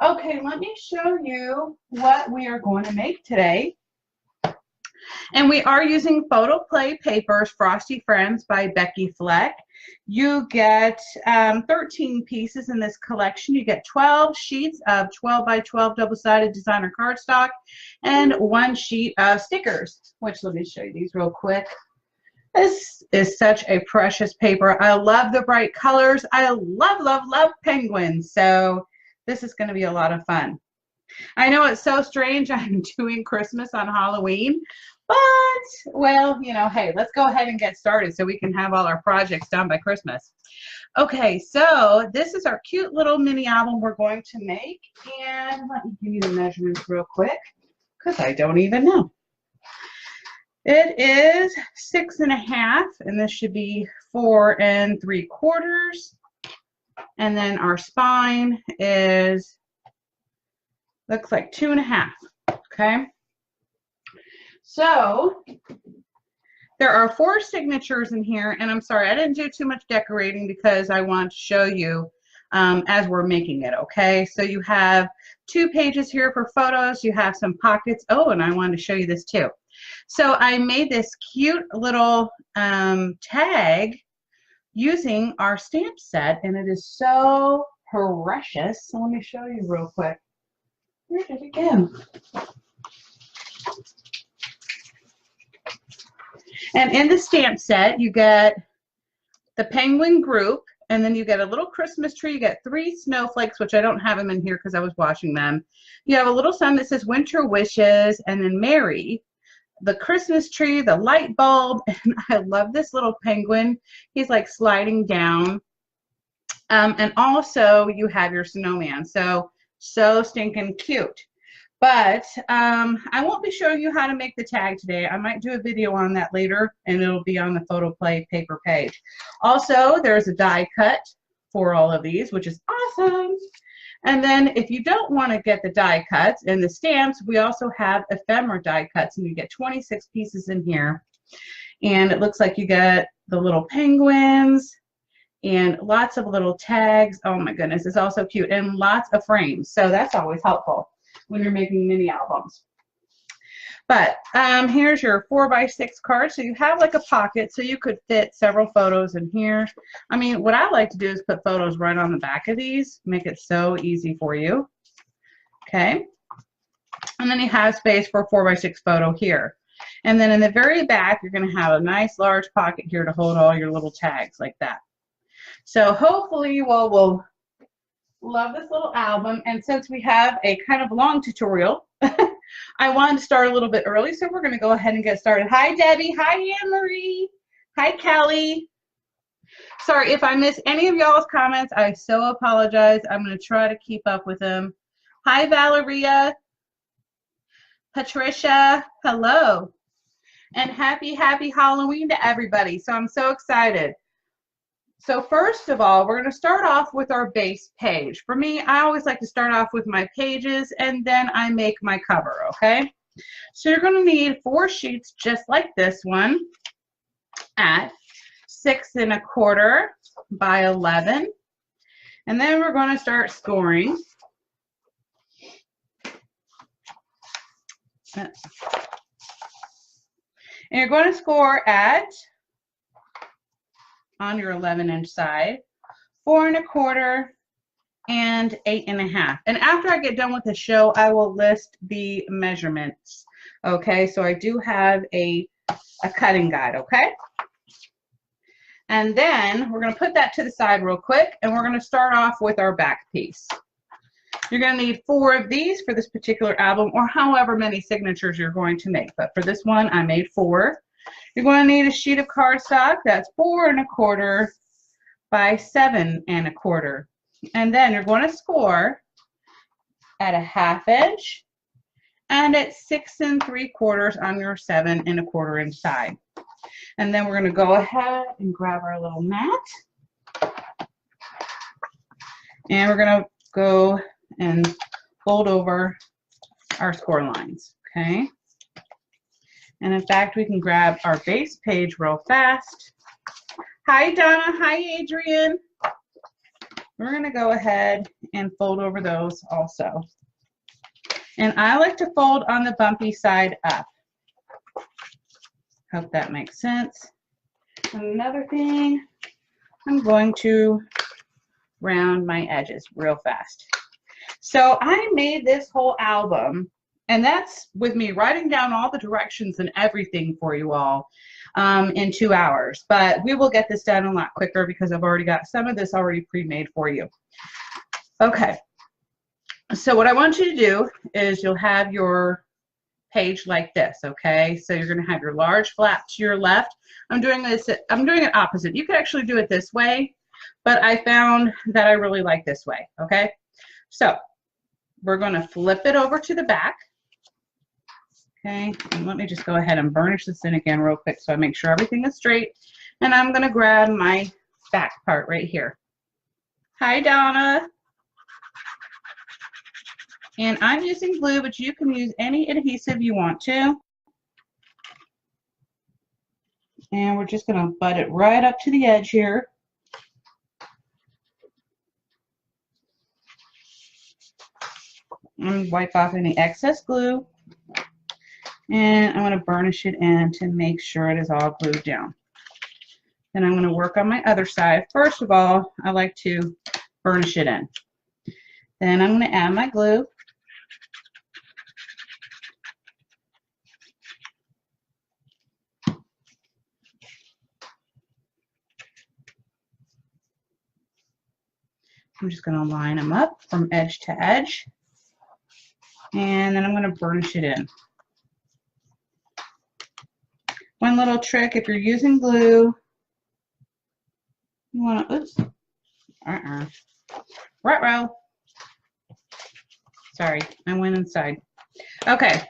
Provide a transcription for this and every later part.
Okay, let me show you what we are going to make today. And we are using Photo Play Papers, Frosty Friends by Becky Fleck. You get 13 pieces in this collection. You get 12 sheets of 12 by 12 double-sided designer cardstock and 1 sheet of stickers, which let me show you these real quick. This is such a precious paper. I love the bright colors. I love, love, love penguins. So this is going to be a lot of fun. I know it's so strange I'm doing Christmas on Halloween, but, well, you know, hey, let's go ahead and get started so we can have all our projects done by Christmas. Okay, so this is our cute little mini album we're going to make, and let me give you the measurements real quick because I don't even know. It is 6.5, and this should be 4 3/4, and then our spine is, looks like 2.5, okay? So there are 4 signatures in here, and I'm sorry, I didn't do too much decorating because I want to show you as we're making it, okay? So you have 2 pages here for photos, you have some pockets. Oh, and I wanted to show you this too. So I made this cute little tag using our stamp set, and it is so precious. So let me show you real quick. Where did it go? And in the stamp set, you get the penguin group, and then you get a little Christmas tree. You get 3 snowflakes, which I don't have them in here because I was washing them. You have a little sign that says Winter Wishes, and then Mary, the Christmas tree, the light bulb, and I love this little penguin. He's like sliding down. And also you have your snowman. So stinking cute. But I won't be showing you how to make the tag today. I might do a video on that later, and it'll be on the Photo Play Paper page. Also, there's a die cut for all of these, which is awesome. And then if you don't want to get the die cuts and the stamps, we also have ephemera die cuts, and you get 26 pieces in here. And it looks like you get the little penguins and lots of little tags. Oh my goodness, it's also cute, and lots of frames. So that's always helpful when you're making mini albums. But here's your 4x6 card. So you have like a pocket, so you could fit several photos in here. I mean, what I like to do is put photos right on the back of these, make it so easy for you. Okay. And then you have space for a 4x6 photo here. And then in the very back, you're going to have a nice large pocket here to hold all your little tags like that. So hopefully you all will love this little album. And since we have a kind of long tutorial, I wanted to start a little bit early, so we're going to go ahead and get started. Hi, Debbie. Hi, Anne-Marie. Hi, Kelly. Sorry, if I miss any of y'all's comments, I so apologize. I'm going to try to keep up with them. Hi, Valeria. Patricia. Hello. And happy Halloween to everybody. So I'm so excited. So first of all, we're going to start off with our base page. For me, I always like to start off with my pages, and then I make my cover, okay? So you're going to need 4 sheets just like this one at 6 1/4 by 11. And then we're going to start scoring. And you're going to score at, on your 11-inch side, 4 1/4 and 8 1/2. And after I get done with the show, I will list the measurements. Okay, so I do have a cutting guide, okay? And then we're going to put that to the side real quick, and we're going to start off with our back piece. You're going to need 4 of these for this particular album, or however many signatures you're going to make. But for this one, I made 4. You're going to need a sheet of cardstock that's 4 1/4 by 7 1/4. And then you're going to score at a 1/2 inch and at 6 3/4 on your 7 1/4 inch side. And then we're going to go ahead and grab our little mat. And we're going to go and fold over our score lines, okay? And in fact, we can grab our base page real fast. Hi, Donna. Hi, Adrian. we're going to go ahead and fold over those also. And I like to fold on the bumpy side up. Hope that makes sense. Another thing, I'm going to round my edges real fast. So I made this whole album, and that's with me writing down all the directions and everything for you all in 2 hours. But we will get this done a lot quicker because I've already got some of this already pre-made for you. Okay. So what I want you to do is you'll have your page like this, okay? So you're going to have your large flap to your left. I'm doing it opposite. You could actually do it this way, but I found that I really like this way, okay? So we're going to flip it over to the back, okay? And let me just go ahead and burnish this in again real quick so I make sure everything is straight. And I'm going to grab my back part right here. Hi, Donna. And I'm using glue, but you can use any adhesive you want to. And we're just going to butt it right up to the edge here. And wipe off any excess glue. And I'm going to burnish it in to make sure it is all glued down. Then I'm going to work on my other side. First of all, I like to burnish it in. Then I'm going to add my glue. I'm just going to line them up from edge to edge. And then I'm going to burnish it in. One little trick, if you're using glue, you want to, oops, ruh-roh. Sorry, I went inside. Okay,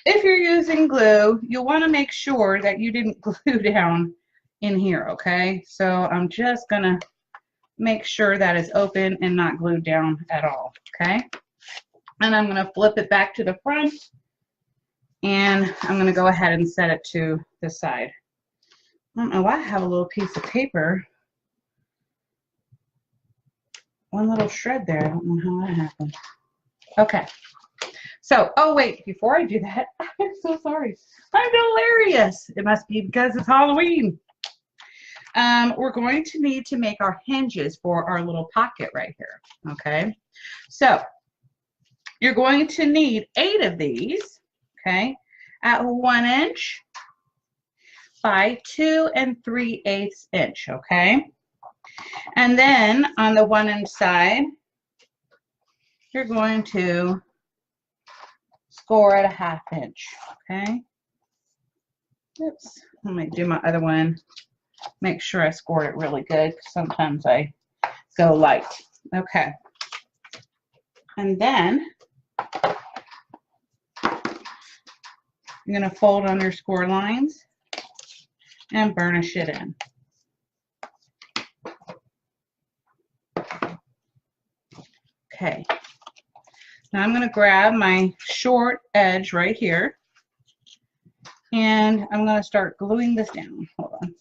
if you're using glue, you'll want to make sure that you didn't glue down in here, okay? So I'm just going to make sure that it's open and not glued down at all, okay? And I'm going to flip it back to the front, and I'm going to go ahead and set it to the side. I don't know why I have a little piece of paper. One little shred there. I don't know how that happened. Okay. So, oh wait, before I do that, I'm so sorry. I'm delirious. It must be because it's Halloween. We're going to need to make our hinges for our little pocket right here, okay? So, you're going to need 8 of these, okay, at 1 inch by 2 3/8 inch, okay? And then on the 1 inch side, you're going to score at a 1/2 inch, okay? Oops, let me do my other one. Make sure I scored it really good. Sometimes I go light. Okay. And then you're going to fold on your score lines and burnish it in. Okay. Now I'm going to grab my short edge right here, and I'm going to start gluing this down. Hold on.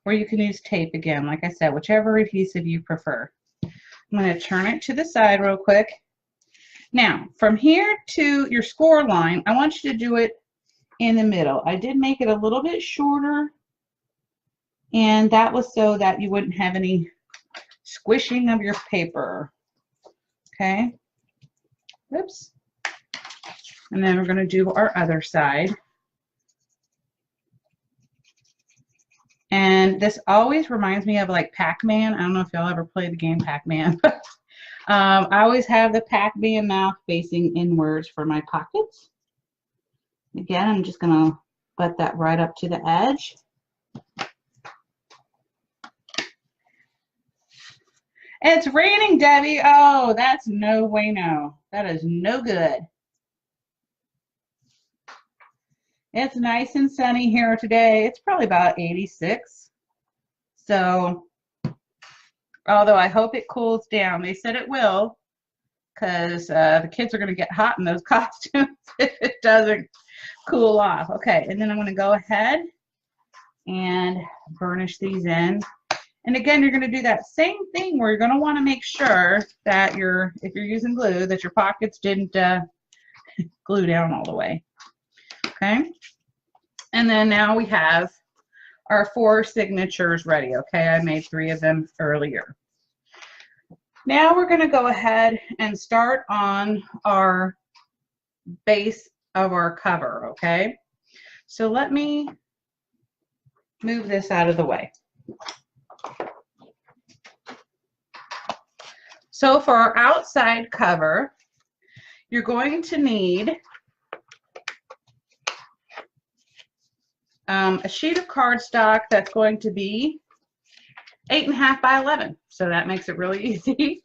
Or you can use tape again, like I said, whichever adhesive you prefer. I'm going to turn it to the side real quick. Now, from here to your score line, I want you to do it in the middle. I did make it a little bit shorter, and that was so that you wouldn't have any squishing of your paper. Okay. Oops. And then we're going to do our other side. And this always reminds me of like Pac-Man. I don't know if y'all ever played the game Pac-Man. I always have the Pac-Man mouth facing inwards for my pockets. Again, I'm just going to butt that right up to the edge. It's raining, Debbie. Oh, that's no way no. That is no good. It's nice and sunny here today. It's probably about 86. So, although I hope it cools down. They said it will, because the kids are going to get hot in those costumes if it doesn't cool off. Okay, and then I'm going to go ahead and burnish these in. And again, you're going to do that same thing where you're going to want to make sure that if you're using glue, that your pockets didn't glue down all the way. Okay. And then now we have our 4 signatures ready. Okay. I made 3 of them earlier. Now we're going to go ahead and start on our base of our cover. Okay. So let me move this out of the way. So for our outside cover, you're going to need a sheet of cardstock that's going to be 8.5 by 11. So that makes it really easy.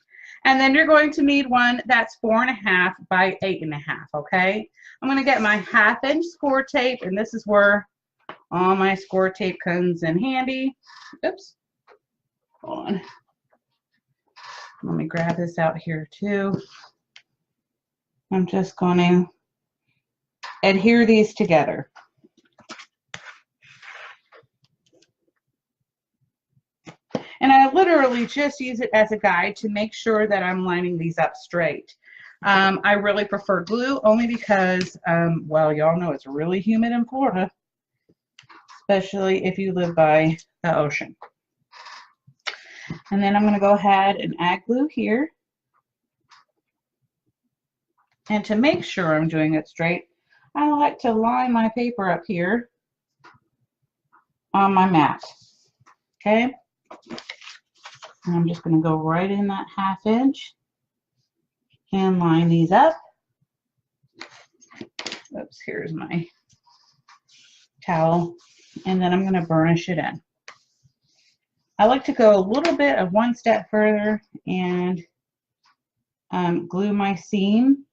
And then you're going to need one that's 4.5 by 8.5. Okay. I'm going to get my 1/2 inch score tape, and this is where all my score tape comes in handy. Oops. Hold on. Let me grab this out here too. I'm just going to adhere these together. And I literally just use it as a guide to make sure that I'm lining these up straight. I really prefer glue only because, well, y'all know it's really humid in Florida, especially if you live by the ocean. And then I'm going to go ahead and add glue here. And to make sure I'm doing it straight, I like to line my paper up here on my mat. Okay? And I'm just going to go right in that 1/2 inch and line these up. Oops, here's my towel. And then I'm going to burnish it in. I like to go a little bit of one step further and glue my seam.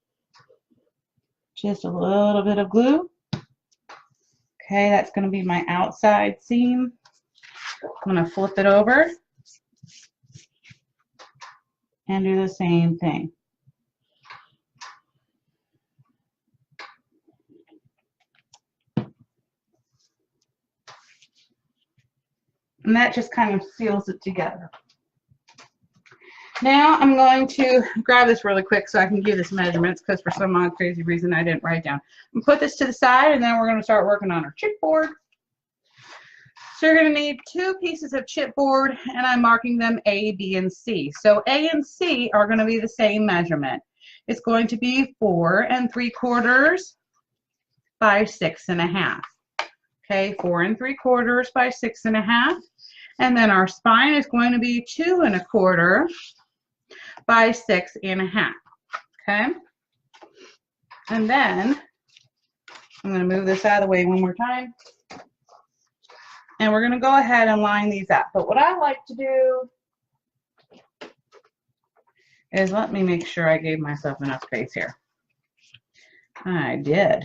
Just a little bit of glue. Okay, that's going to be my outside seam. I'm going to flip it over and do the same thing. And that just kind of seals it together. Now I'm going to grab this really quick so I can give this measurements, because for some odd crazy reason I didn't write down. And put this to the side, and then we're going to start working on our chipboard. So you're going to need 2 pieces of chipboard, and I'm marking them A, B, and C. So A and C are going to be the same measurement. It's going to be 4 3/4 by 6.5. Okay, 4 3/4 by 6.5. And then our spine is going to be 2 1/4 by 6.5. Okay. And then I'm going to move this out of the way one more time. And we're going to go ahead and line these up. But what I like to do is, let me make sure I gave myself enough space here. I did.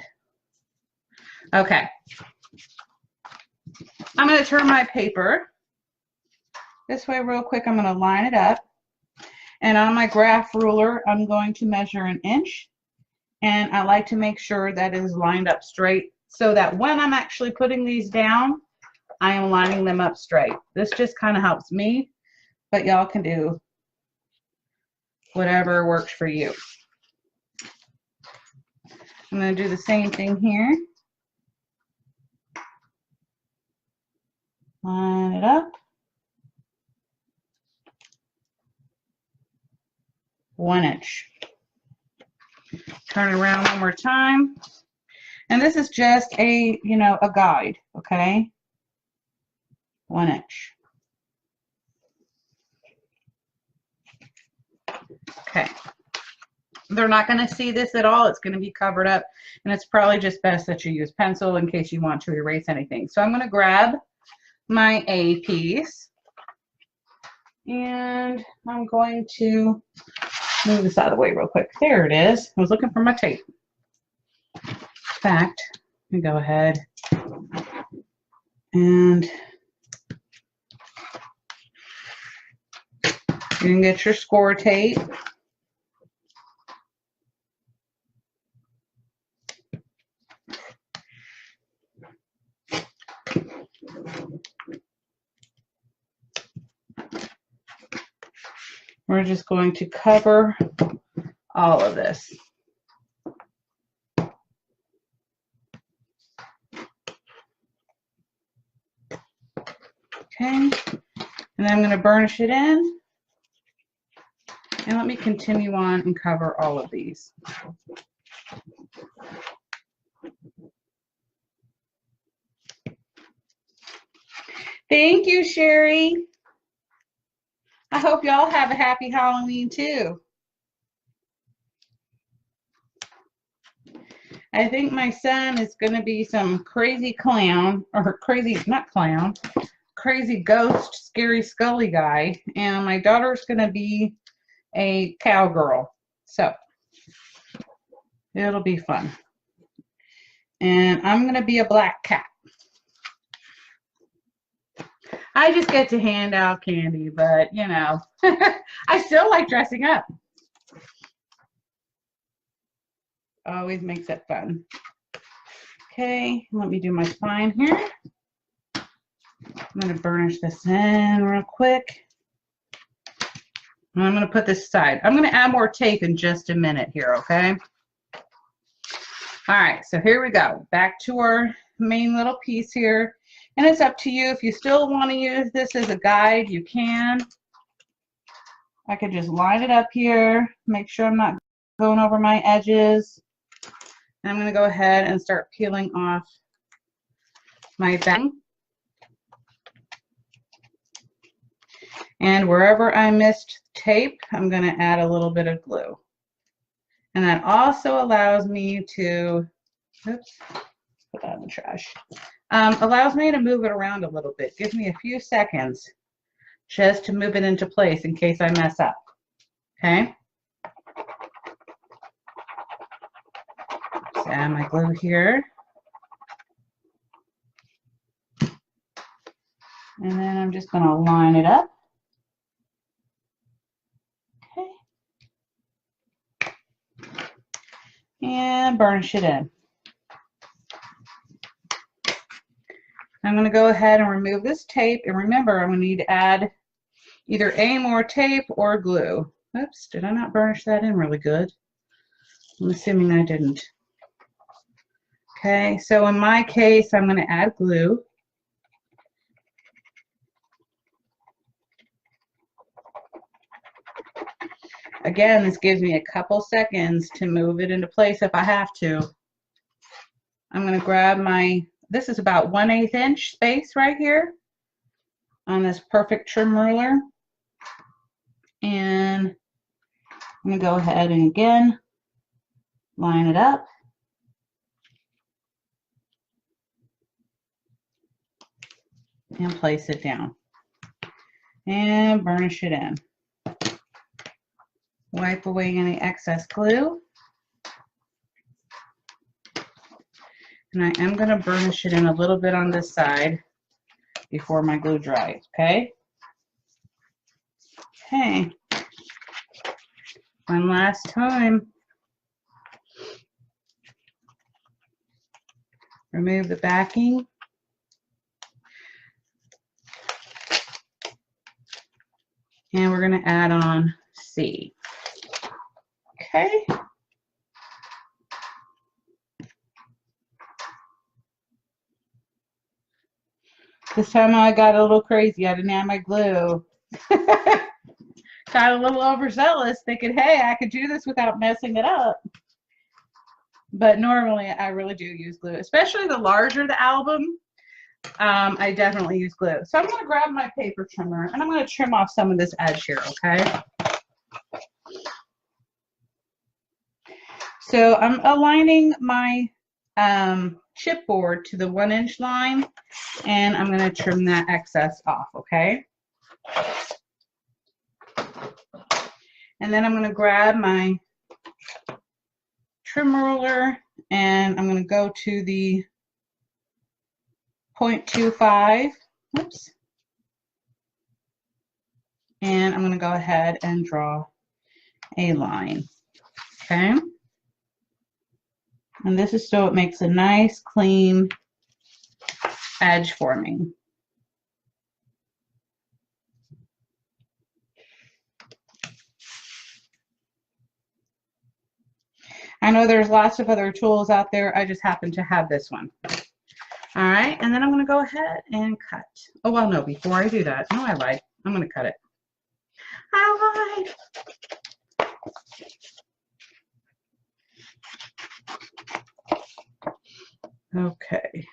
Okay. I'm going to turn my paper this way real quick. I'm going to line it up. And on my graph ruler, I'm going to measure 1 inch. And I like to make sure that it is lined up straight so that when I'm actually putting these down, I am lining them up straight. This just kind of helps me, but y'all can do whatever works for you. I'm going to do the same thing here. Line it up. 1 inch. Turn it around one more time. And this is just a, a guide, okay? 1 inch. Okay. They're not going to see this at all. It's going to be covered up, and it's probably just best that you use pencil in case you want to erase anything. So I'm going to grab my A piece, and I'm going to move this out of the way real quick. There it is. I was looking for my tape. In fact, let me go ahead and you can get your score tape. We're just going to cover all of this. Okay, and then I'm going to burnish it in. And let me continue on and cover all of these. Thank you, Sherry. I hope y'all have a happy Halloween too. I think my son is going to be some crazy clown, or crazy, not clown, crazy ghost, scary Scully guy. And my daughter's going to be a cowgirl. So it'll be fun. And I'm going to be a black cat. I just get to hand out candy, but you know, I still like dressing up. Always makes it fun. Okay, let me do my spine here. I'm going to burnish this in real quick. And I'm going to put this aside. I'm going to add more tape in just a minute here, okay? All right, so here we go. Back to our main little piece here. And it's up to you. If you still want to use this as a guide, you can. I could just line it up here, make sure I'm not going over my edges. And I'm going to go ahead and start peeling off my back. And wherever I missed tape, I'm going to add a little bit of glue. And that also allows me to, oops, put that in the trash. Allows me to move it around a little bit. Gives me a few seconds just to move it into place in case I mess up. Okay? Just add my glue here. And then I'm just going to line it up. Okay. And burnish it in. I'm going to go ahead and remove this tape, and remember I'm going to need to add either more tape or glue. Oops, did I not burnish that in really good? I'm assuming I didn't. Okay, so in my case I'm going to add glue. Again, this gives me a couple seconds to move it into place if I have to. I'm going to grab my, this is about 1/8 inch space right here on this perfect trim ruler. And I'm going to go ahead and again line it up. And place it down. And burnish it in. Wipe away any excess glue. And I am going to burnish it in a little bit on this side before my glue dries, okay? Okay. One last time. Remove the backing. And we're going to add on C. Okay. This time I got a little crazy. I didn't add my glue. Got a little overzealous thinking, hey, I could do this without messing it up. But normally I really do use glue, especially the larger the album. I definitely use glue. So I'm going to grab my paper trimmer and I'm going to trim off some of this edge here, okay? So I'm aligning my chipboard to the 1-inch line and I'm going to trim that excess off, okay? And then I'm going to grab my trim ruler and I'm going to go to the 0.25. Oops. And I'm going to go ahead and draw a line. Okay. And this is so it makes a nice clean edge for me. I know there's lots of other tools out there. I just happen to have this one. All right, and then I'm going to go ahead and cut. Oh, well, no, before I do that, no, I lied. I'm going to cut it. I lied. Okay.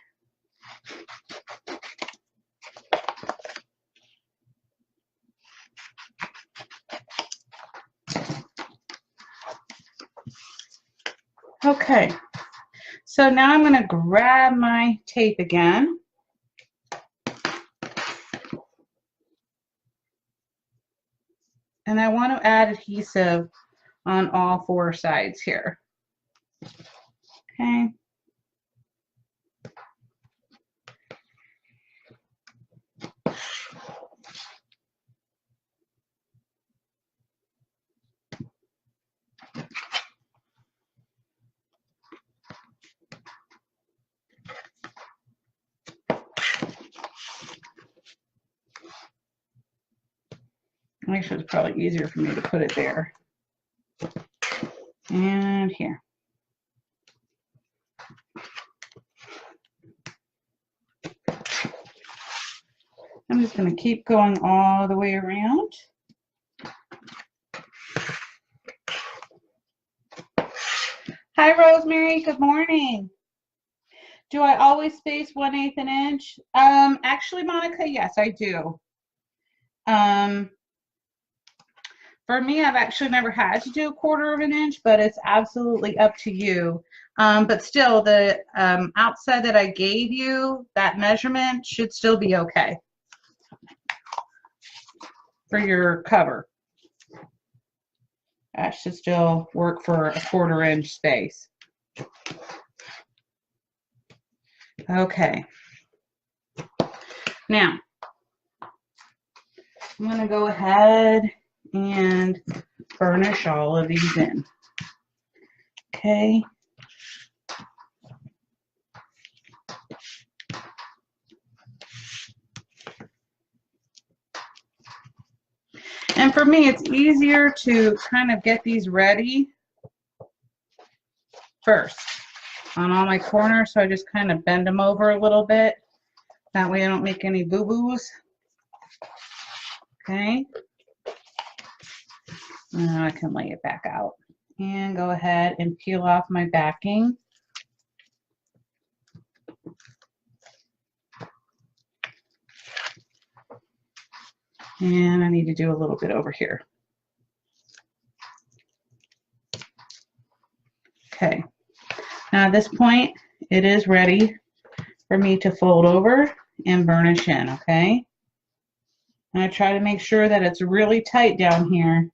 Okay. So now I'm going to grab my tape again. And I want to add adhesive on all 4 sides here. Okay. Actually, it's probably easier for me to put it there. And here. I'm just going to keep going all the way around. Hi, Rosemary. Good morning. Do I always space 1/8 an inch? Actually, Monica, yes, I do. For me, I've actually never had to do 1/4 of an inch, but it's absolutely up to you. But still, the outside that I gave you, that measurement should still be okay for your cover. That should still work for a 1/4 inch space. Okay. Now, I'm going to go ahead and burnish all of these in. Okay. And for me, it's easier to kind of get these ready first on all my corners. So I just kind of bend them over a little bit. That way I don't make any boo-boos. Okay. Now I can lay it back out and go ahead and peel off my backing. And I need to do a little bit over here. Okay. Now at this point, it is ready for me to fold over and burnish in, okay? And I try to make sure that it's really tight down here.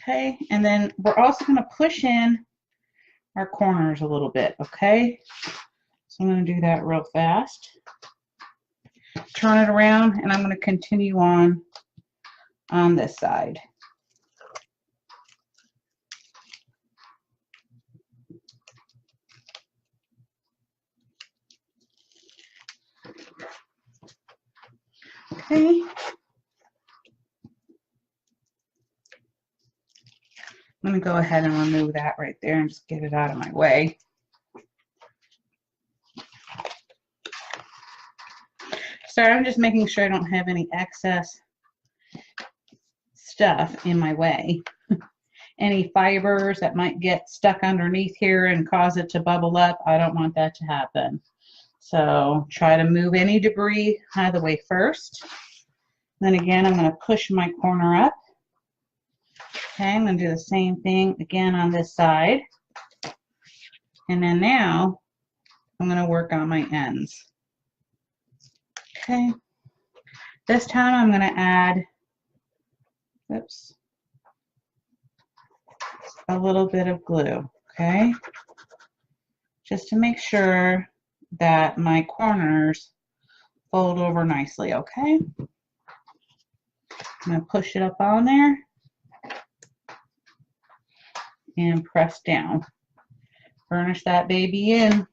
Okay, and then we're also going to push in our corners a little bit, okay? So I'm going to do that real fast. Turn it around, and I'm going to continue on this side. Okay. I'm going to go ahead and remove that right there and just get it out of my way. Sorry, I'm just making sure I don't have any excess stuff in my way. Any fibers that might get stuck underneath here and cause it to bubble up, I don't want that to happen. So try to move any debris out of the way first. Then again, I'm going to push my corner up. Okay, I'm going to do the same thing again on this side. And then now I'm going to work on my ends. Okay, this time I'm going to add, oops, a little bit of glue, okay, just to make sure that my corners fold over nicely, okay. I'm going to push it up on there and press down. Burnish that baby in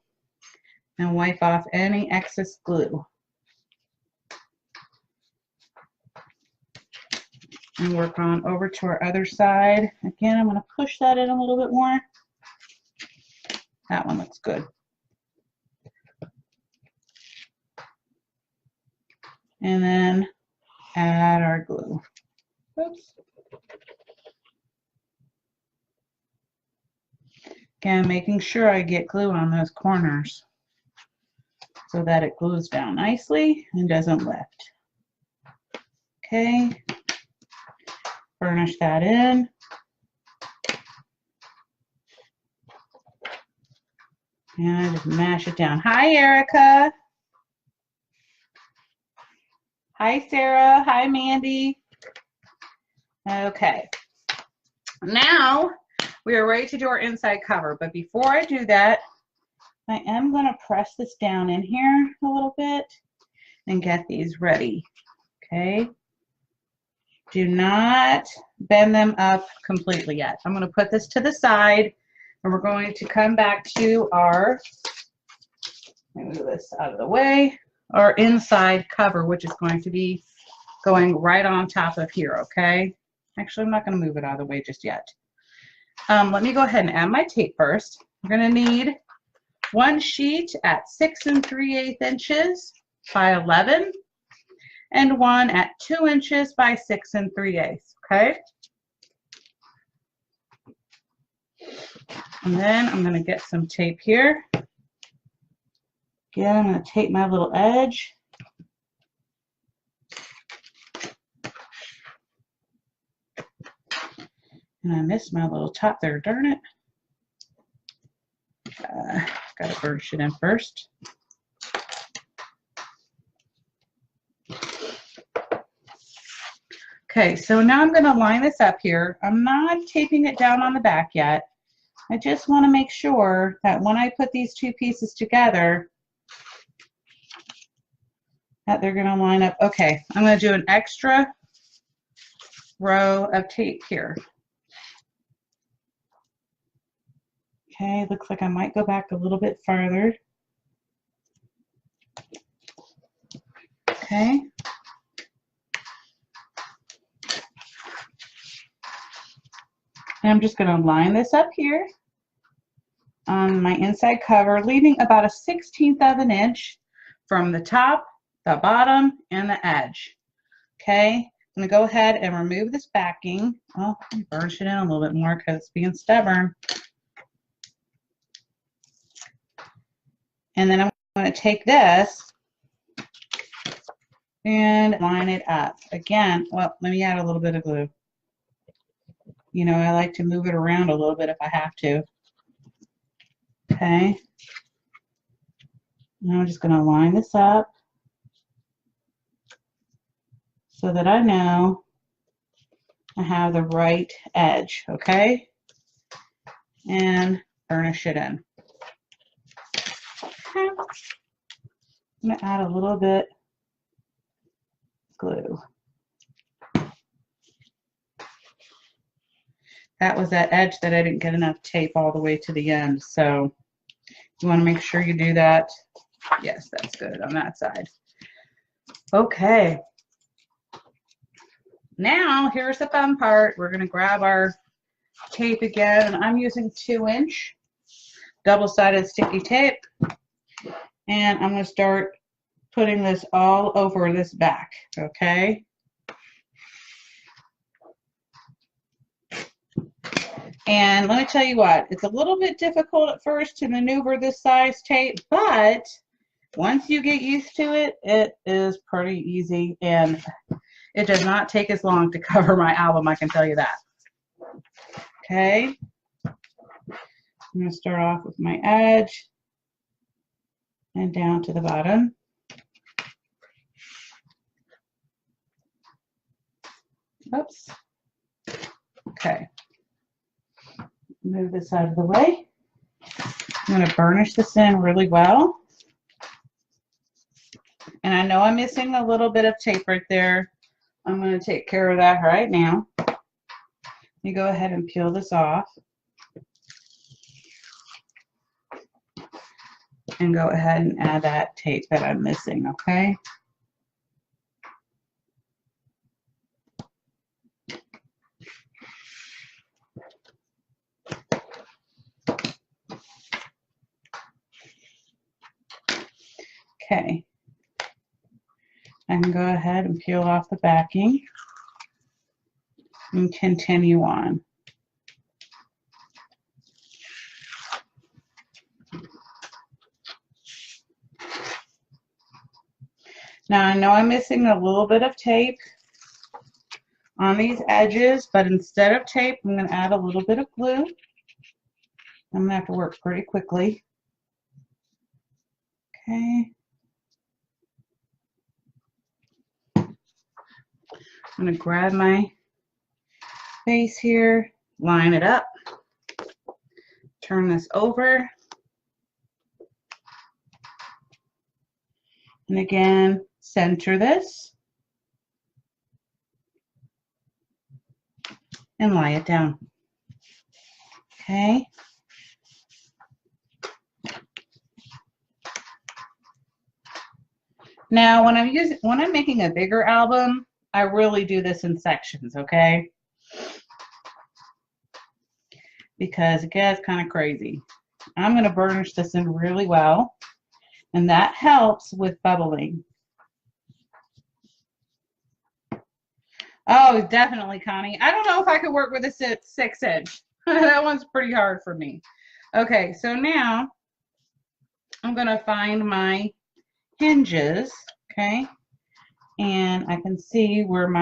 and wipe off any excess glue. and work on over to our other side. Again, I'm going to push that in a little bit more. That one looks good. And then add our glue. Oops. Again, making sure I get glue on those corners so that it glues down nicely and doesn't lift. Okay. Burnish that in. And just mash it down. Hi, Erica. Hi, Sarah. Hi, Mandy. Okay. Now we are ready to do our inside cover. But before I do that, I am going to press this down in here a little bit and get these ready. Okay. Do not bend them up completely yet. I'm going to put this to the side and we're going to come back to our, move this out of the way, our inside cover, which is going to be going right on top of here, okay? Actually, I'm not going to move it out of the way just yet. Let me go ahead and add my tape first. I'm going to need one sheet at 6 3/8 inches by 11. And one at 2 inches by 6 3/8, okay? And then I'm going to get some tape here. Again, I'm going to tape my little edge. And I missed my little top there, darn it. Got to burnish it in first. Okay, so now I'm going to line this up here. I'm not taping it down on the back yet. I just want to make sure that when I put these two pieces together, that they're going to line up. Okay, I'm going to do an extra row of tape here. Okay, looks like I might go back a little bit farther. Okay. And I'm just going to line this up here on my inside cover, leaving about a 1/16 of an inch from the top, the bottom, and the edge. Okay, I'm going to go ahead and remove this backing. Oh, burnish it in a little bit more because it's being stubborn. And then I'm going to take this and line it up. Again, well, let me add a little bit of glue. You know, I like to move it around a little bit if I have to. Okay. Now I'm just going to line this up so that I know I have the right edge, okay? And burnish it in. Okay. I'm going to add a little bit of glue. That was that edge that I didn't get enough tape all the way to the end, so you want to make sure you do that. Yes, that's good on that side. Okay. Now, here's the fun part. We're going to grab our tape again. I'm using 2-inch double-sided sticky tape, and I'm going to start putting this all over this back, okay? And let me tell you what, it's a little bit difficult at first to maneuver this size tape, but once you get used to it, it is pretty easy, and it does not take as long to cover my album, I can tell you that. Okay, I'm going to start off with my edge and down to the bottom. Oops. Okay. Move this out of the way. I'm going to burnish this in really well. And I know I'm missing a little bit of tape right there. I'm going to take care of that right now. You go ahead and peel this off. And go ahead and add that tape that I'm missing, okay? Okay. I can go ahead and peel off the backing and continue on. Now I know I'm missing a little bit of tape on these edges, but instead of tape, I'm going to add a little bit of glue. I'm going to have to work pretty quickly. Okay. I'm going to grab my base here, line it up, turn this over, and again, center this and lie it down. Okay. Now, when I'm making a bigger album, I really do this in sections, okay? Because it gets kind of crazy. I'm going to burnish this in really well, and that helps with bubbling. Oh, definitely, Connie. I don't know if I could work with a 6-inch. That one's pretty hard for me. Okay, so now I'm going to find my hinges, okay? And I can see where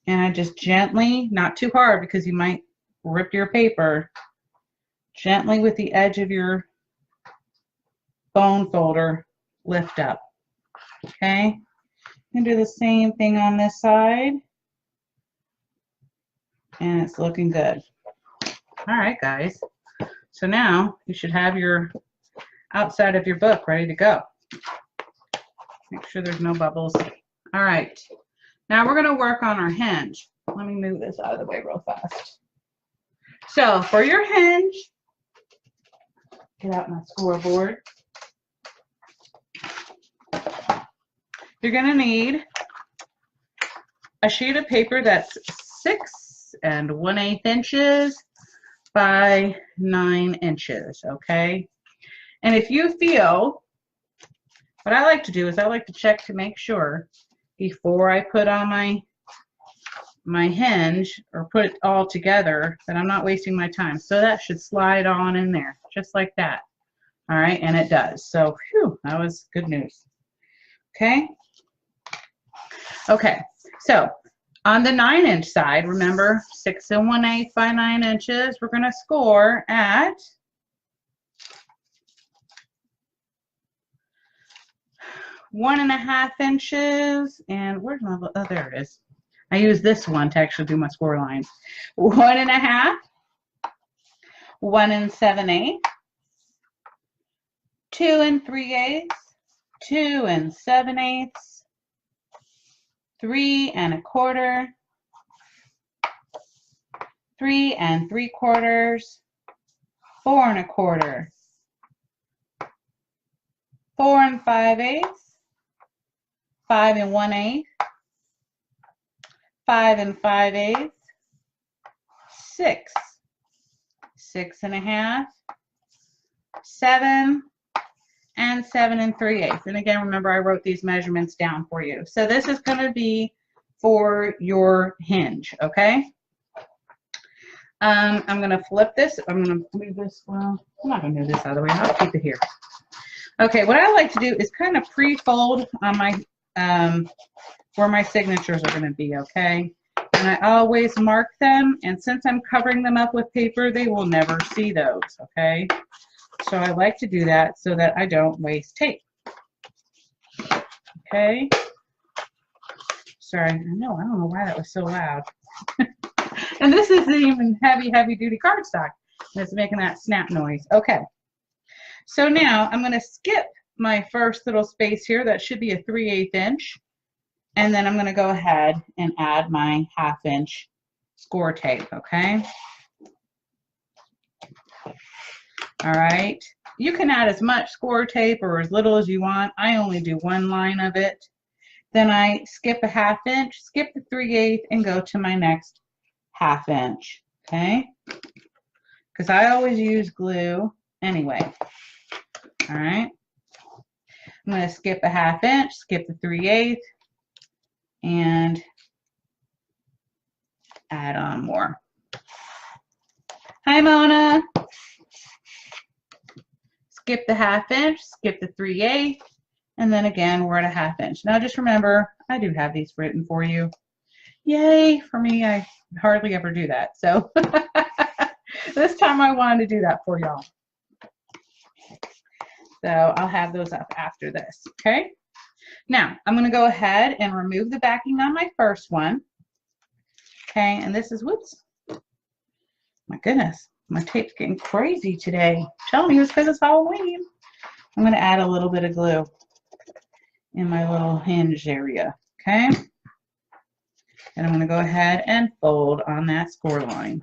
and I just gently, not too hard because you might rip your paper, gently with the edge of your bone folder, lift up, okay? And do the same thing on this side. And it's looking good. All right, guys. So now you should have your outside of your book ready to go. Make sure there's no bubbles. All right. Now we're going to work on our hinge. Let me move this out of the way real fast. So for your hinge, get out my scoreboard. You're going to need a sheet of paper that's 6 1/8 inches by 9 inches, okay? And if you feel, what I like to do is I like to check to make sure before I put on my hinge or put it all together that I'm not wasting my time. So that should slide on in there, just like that. All right, and it does. So, phew, that was good news. Okay? Okay, so on the 9-inch side, remember 6 1/8 by 9 inches, we're going to score at 1.5 inches, and where's my, oh, there it is. I use this one to actually do my score lines. 1.5, 1 7/8, 2 3/8, 2 7/8, 3 1/4, 3 3/4, 4 1/4, 4 5/8, 5 1/8, 5 5/8, 6, 6 1/2, 7, and 7 3/8. And again, remember I wrote these measurements down for you. So this is going to be for your hinge, okay? I'm going to flip this. I'm going to move this. Well, I'm not going to move this out of the way. I'll keep it here. Okay, what I like to do is kind of pre-fold on my where my signatures are going to be, okay? And I always mark them, and since I'm covering them up with paper, they will never see those, okay? So I like to do that so that I don't waste tape. Okay? Sorry, I don't know why that was so loud. And this isn't even heavy duty cardstock. And it's making that snap noise. Okay. So now I'm going to skip my first little space here. That should be a 3/8 inch. And then I'm going to go ahead and add my 1/2 inch score tape, okay? All right. You can add as much score tape or as little as you want. I only do one line of it. Then I skip a 1/2 inch, skip the 3/8, and go to my next 1/2 inch, okay? Because I always use glue anyway. All right. I'm going to skip a 1/2 inch, skip the 3/8, and add on more. Hi, Mona. Skip the 1/2 inch, skip the 3/8, and then again, we're at a 1/2 inch. Now just remember, I do have these written for you. Yay, for me, I hardly ever do that. So this time I wanted to do that for y'all. So I'll have those up after this, okay? Now, I'm going to go ahead and remove the backing on my first one. Okay, and this is, whoops. My goodness, my tape's getting crazy today. Tell me it's because it's Halloween. I'm going to add a little bit of glue in my little hinge area, okay? And I'm going to go ahead and fold on that score line.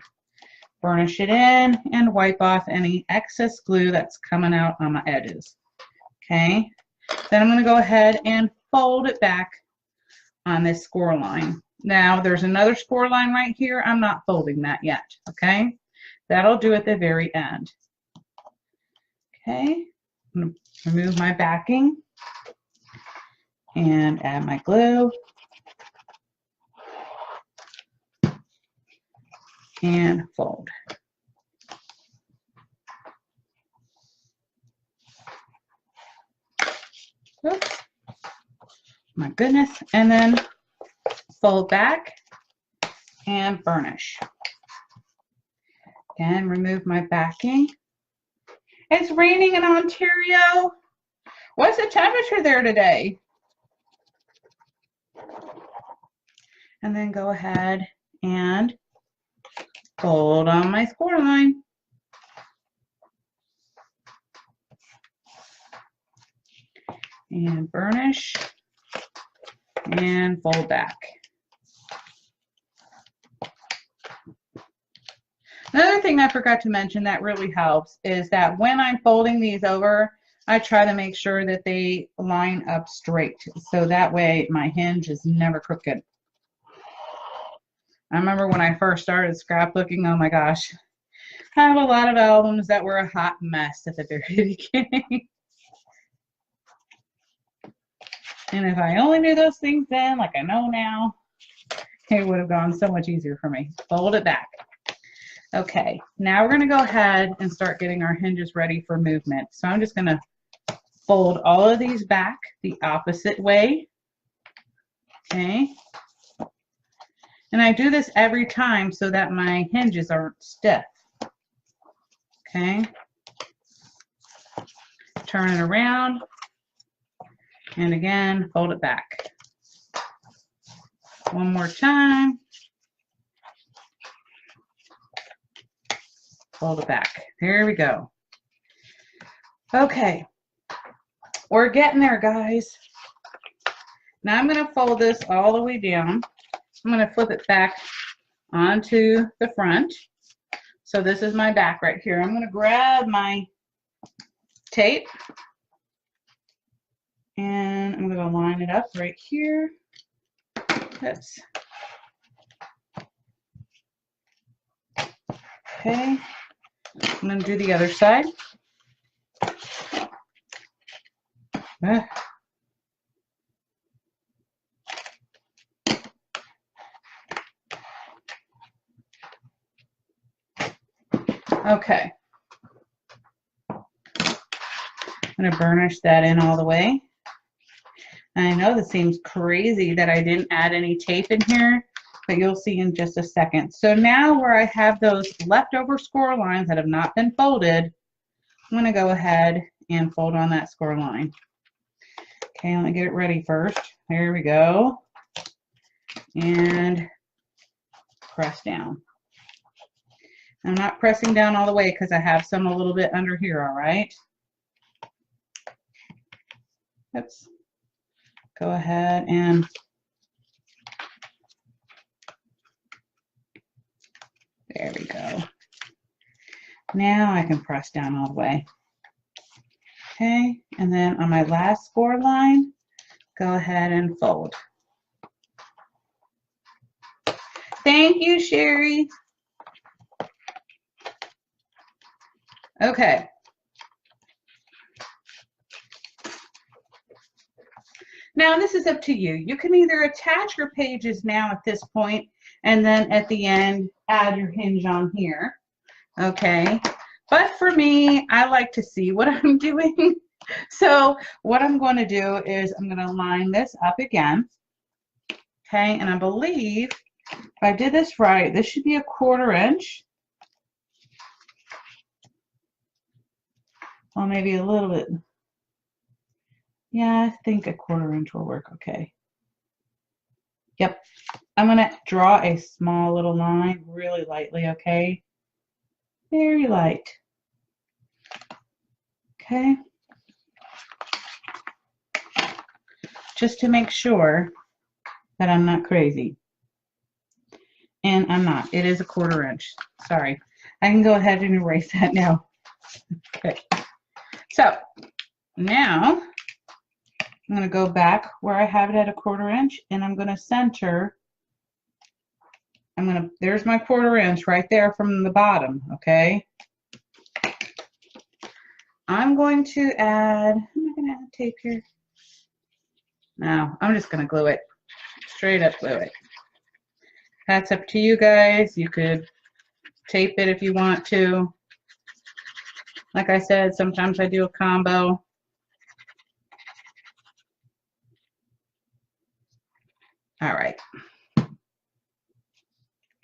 Burnish it in and wipe off any excess glue that's coming out on my edges. Okay, then I'm going to go ahead and fold it back on this score line. Now there's another score line right here. I'm not folding that yet. Okay, that'll do at the very end. Okay, I'm going to remove my backing and add my glue. And fold. Oops. My goodness. And then fold back and burnish. Again, remove my backing. It's raining in Ontario. What's the temperature there today? And then go ahead and fold on my score line. And burnish and fold back. Another thing I forgot to mention that really helps is that when I'm folding these over, I try to make sure that they line up straight. So that way my hinge is never crooked. I remember when I first started scrapbooking, oh my gosh, I have a lot of albums that were a hot mess at the very beginning. And if I only knew those things then, like I know now, it would have gone so much easier for me. Fold it back. Okay, now we're going to go ahead and start getting our hinges ready for movement. So I'm just going to fold all of these back the opposite way. Okay. And I do this every time so that my hinges aren't stiff. Okay. Turn it around. And again, fold it back. One more time. Fold it back. There we go. Okay. We're getting there, guys. Now I'm going to fold this all the way down. I'm going to flip it back onto the front. So this is my back right here. I'm going to grab my tape and I'm going to line it up right here. Oops. Okay. I'm going to do the other side. Okay. I'm going to burnish that in all the way. And I know this seems crazy that I didn't add any tape in here, but you'll see in just a second. So now where I have those leftover score lines that have not been folded, I'm going to go ahead and fold on that score line. Okay, let me get it ready first. There we go. And press down. I'm not pressing down all the way because I have some a little bit under here, all right? Oops. Go ahead and there we go. Now I can press down all the way. Okay, and then on my last score line, go ahead and fold. Thank you, Sherry. Okay. Now this is up to you. You can either attach your pages now at this point and then at the end add your hinge on here. Okay. But for me, I like to see what I'm doing. So what I'm going to do is I'm going to line this up again. Okay. And I believe if I did this right, this should be a 1/4 inch. Well, maybe a little bit. Yeah, I think a 1/4 inch will work okay. Yep. I'm going to draw a small little line really lightly, okay? Very light. Okay. Just to make sure that I'm not crazy. And I'm not. It is a 1/4 inch. Sorry. I can go ahead and erase that now. Okay. So now I'm going to go back where I have it at a 1/4 inch and I'm going to center. There's my 1/4 inch right there from the bottom. Okay. I'm going to add, am I going to add tape here? No, I'm just going to glue it. Straight up glue it. That's up to you guys. You could tape it if you want to. Like I said, sometimes I do a combo. All right. I'm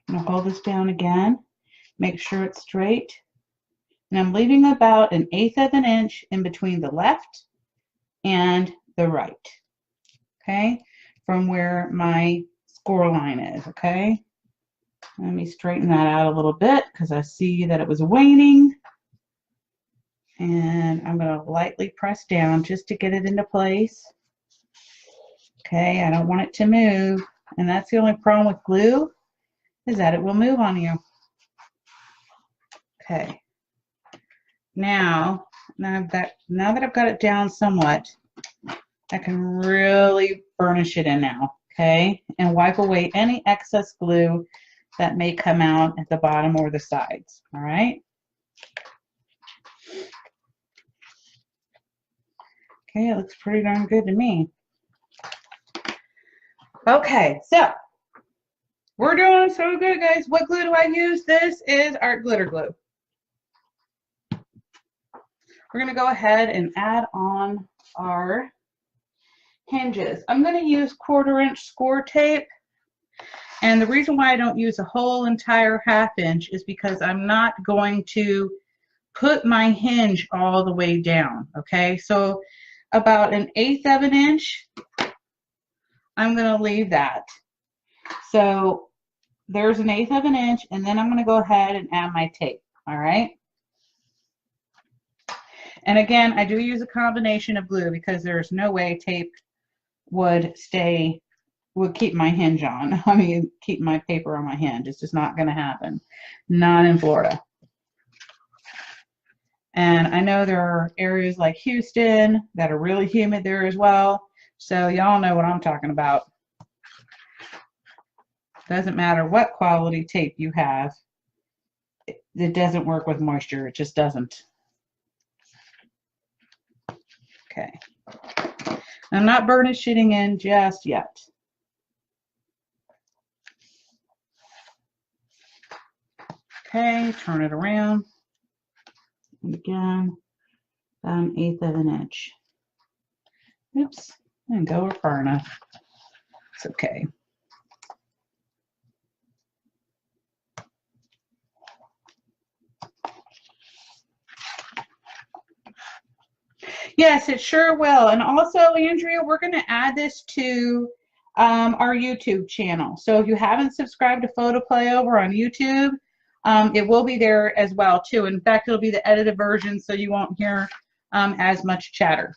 going to hold this down again. Make sure it's straight. And I'm leaving about 1/8 of an inch in between the left and the right. Okay, from where my score line is. Okay, let me straighten that out a little bit because I see that it was waning. And I'm going to lightly press down just to get it into place. Okay, I don't want it to move. And that's the only problem with glue, is that it will move on you. Okay. Now that I've got it down somewhat, I can really burnish it in now, okay? And wipe away any excess glue that may come out at the bottom or the sides, all right? Okay, it looks pretty darn good to me. Okay, so we're doing so good, guys. What glue do I use? This is Art Glitter Glue. We're going to go ahead and add on our hinges. I'm going to use 1/4 inch score tape. And the reason why I don't use a whole entire 1/2 inch is because I'm not going to put my hinge all the way down. Okay, so about 1/8 of an inch, I'm going to leave that. So there's 1/8 of an inch, and then I'm going to go ahead and add my tape. All right. And again, I do use a combination of glue because there's no way tape would keep my hinge on. I mean, keep my paper on my hinge. It's just not going to happen. Not in Florida. And I know there are areas like Houston that are really humid there as well. So y'all know what I'm talking about. Doesn't matter what quality tape you have. It doesn't work with moisture. It just doesn't. Okay. I'm not burnishing in just yet. Okay, turn it around. And again, about 1/8 of an inch. Oops, I didn't go far enough. It's okay. Yes, it sure will. And also, Andrea, we're going to add this to our YouTube channel. So if you haven't subscribed to PHOTOPLAYPAPER on YouTube, it will be there as well, too. In fact, it'll be the edited version, so you won't hear as much chatter.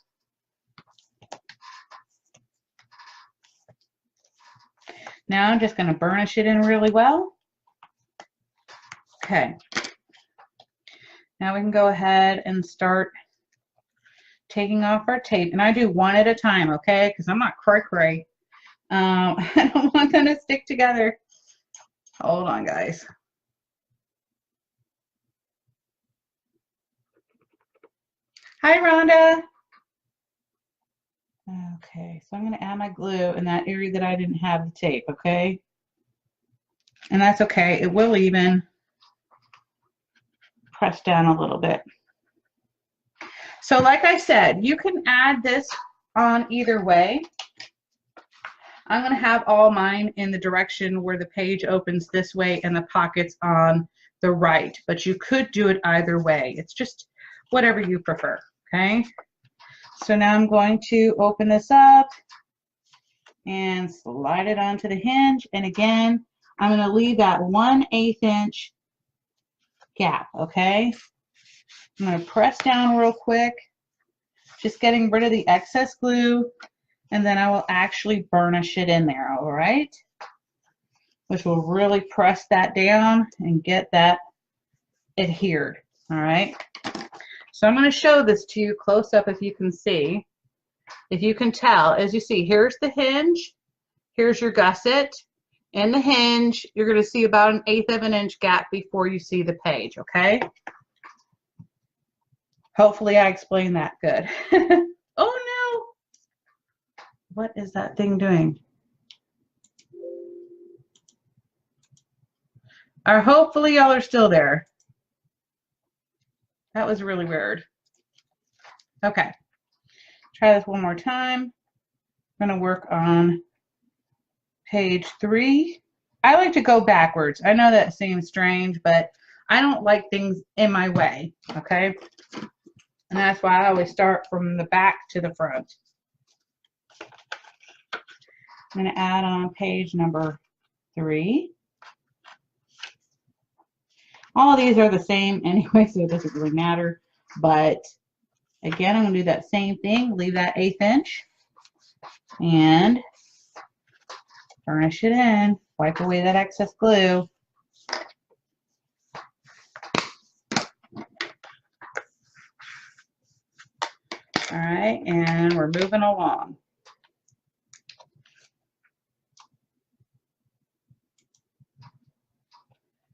Now I'm just going to burnish it in really well. Okay. Now we can go ahead and start taking off our tape, and I do one at a time, okay? Because I'm not cray-cray. I don't want them to stick together. Hold on, guys. Hi, Rhonda. Okay, so I'm going to add my glue in that area that I didn't have the tape, okay? And that's okay. It will even press down a little bit. So like I said, you can add this on either way. I'm going to have all mine in the direction where the page opens this way and the pockets on the right, but you could do it either way. It's just whatever you prefer, okay? So now I'm going to open this up and slide it onto the hinge. And again, I'm going to leave that 1/8 inch gap, okay? I'm going to press down real quick, just getting rid of the excess glue, and then I will actually burnish it in there, all right? Which will really press that down and get that adhered, all right? So I'm going to show this to you close up if you can see. If you can tell, as you see, here's the hinge, here's your gusset, and the hinge, you're going to see about 1/8 of an inch gap before you see the page, okay? Hopefully I explained that good. Oh no! What is that thing doing? Or hopefully y'all are still there. That was really weird. Okay, try this one more time. I'm going to work on page 3. I like to go backwards. I know that seems strange, but I don't like things in my way, okay? And that's why I always start from the back to the front. I'm going to add on page number 3. All of these are the same anyway, so it doesn't really matter. But again, I'm going to do that same thing. Leave that 1/8 inch and burnish it in. Wipe away that excess glue. All right, and we're moving along.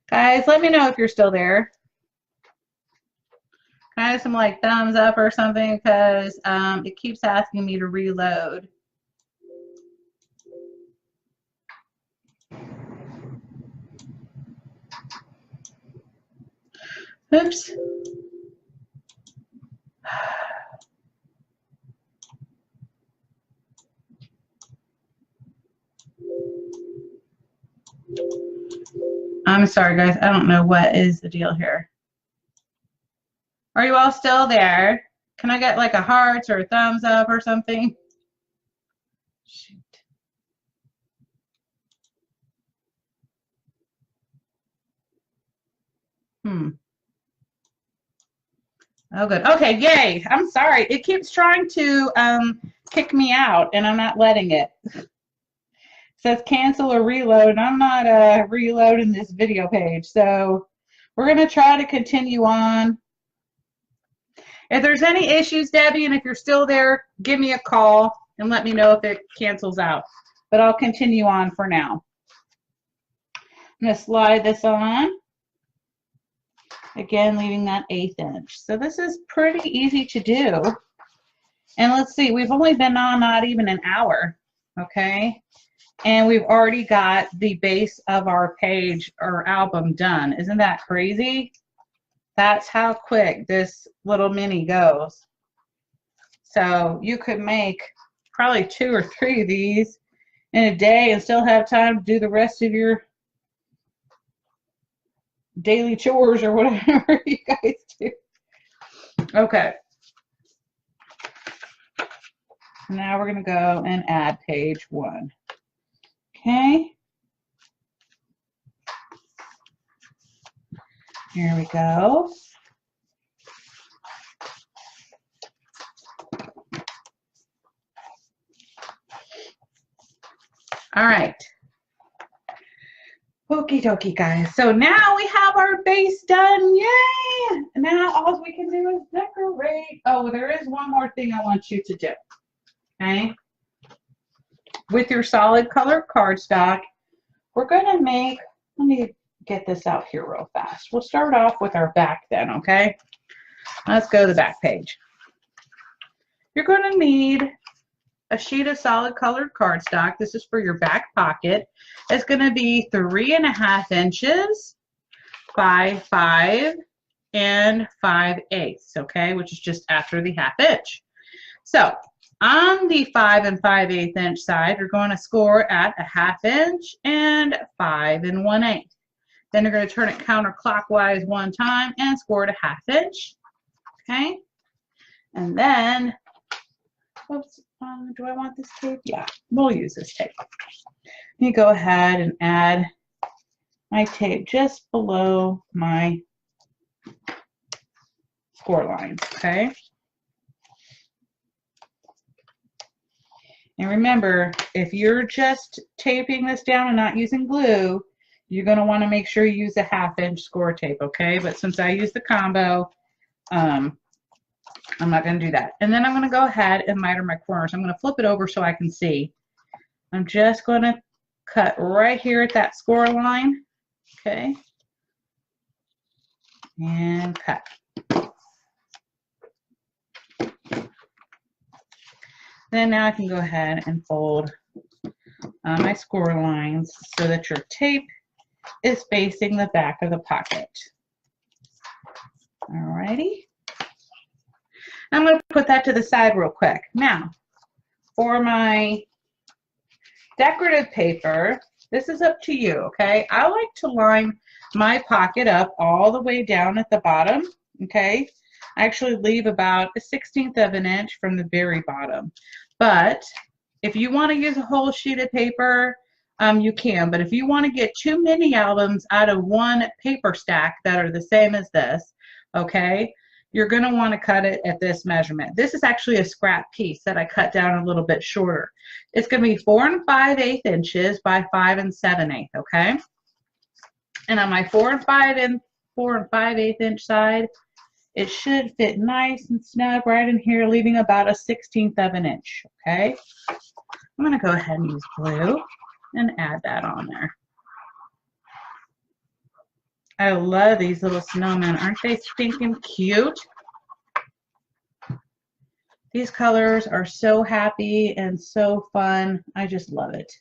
Guys, let me know if you're still there. Can I have some like thumbs up or something, because it keeps asking me to reload. Oops. I'm sorry, guys. I don't know what is the deal here. Are you all still there? Can I get like a heart or a thumbs up or something? Shoot. Oh, good. Okay, yay. I'm sorry. It keeps trying to kick me out, and I'm not letting it. It says cancel or reload, and I'm not reloading this video page. So we're going to try to continue on. If there's any issues, Debbie, and if you're still there, give me a call and let me know if it cancels out. But I'll continue on for now. I'm going to slide this on. Again, leaving that 1/8 inch. So this is pretty easy to do. And let's see, we've only been on not even an hour, okay? And we've already got the base of our page or album done. Isn't that crazy? That's how quick this little mini goes. So you could make probably 2 or 3 of these in a day and still have time to do the rest of your daily chores or whatever you guys do. Okay. Now we're going to go and add page 1. Okay. Here we go. All right. Okie dokie, guys. So now we have our base done. Yay! Now all we can do is decorate. Oh, there is one more thing I want you to do. Okay? With your solid color cardstock, we're going to make, let me get this out here real fast. We'll start off with our back then, okay? Let's go to the back page. You're going to need a sheet of solid colored cardstock. This is for your back pocket. It's going to be 3.5 inches by 5 5/8, okay, which is just after the 1/2 inch. So on the 5 5/8 inch side, you're going to score at a 1/2 inch and 5 1/8. Then you're going to turn it counterclockwise one time and score at a 1/2 inch, okay? And then, oops, do I want this tape? Yeah, we'll use this tape. You go ahead and add my tape just below my score lines, okay? And remember, if you're just taping this down and not using glue, you're going to want to make sure you use a 1/2 inch score tape, okay? But since I use the combo, I'm not going to do that. And then I'm going to go ahead and miter my corners. I'm going to flip it over so I can see. I'm just going to cut right here at that score line, okay? And cut. Then now I can go ahead and fold my score lines so that your tape is facing the back of the pocket. Alrighty. I'm going to put that to the side real quick. Now, for my decorative paper, this is up to you, okay? I like to line my pocket up all the way down at the bottom, okay? I actually leave about a 1/16 of an inch from the very bottom. But if you want to use a whole sheet of paper, you can. But if you want to get 2 mini albums out of one paper stack that are the same as this, okay, you're going to want to cut it at this measurement. This is actually a scrap piece that I cut down a little bit shorter. It's going to be 4 5/8 inches by 5 7/8, okay? And on my 4 5/8 inch side, it should fit nice and snug right in here, leaving about a 1/16 of an inch, okay? I'm going to go ahead and use glue and add that on there. I love these little snowmen. Aren't they stinking cute? These colors are so happy and so fun. I just love it.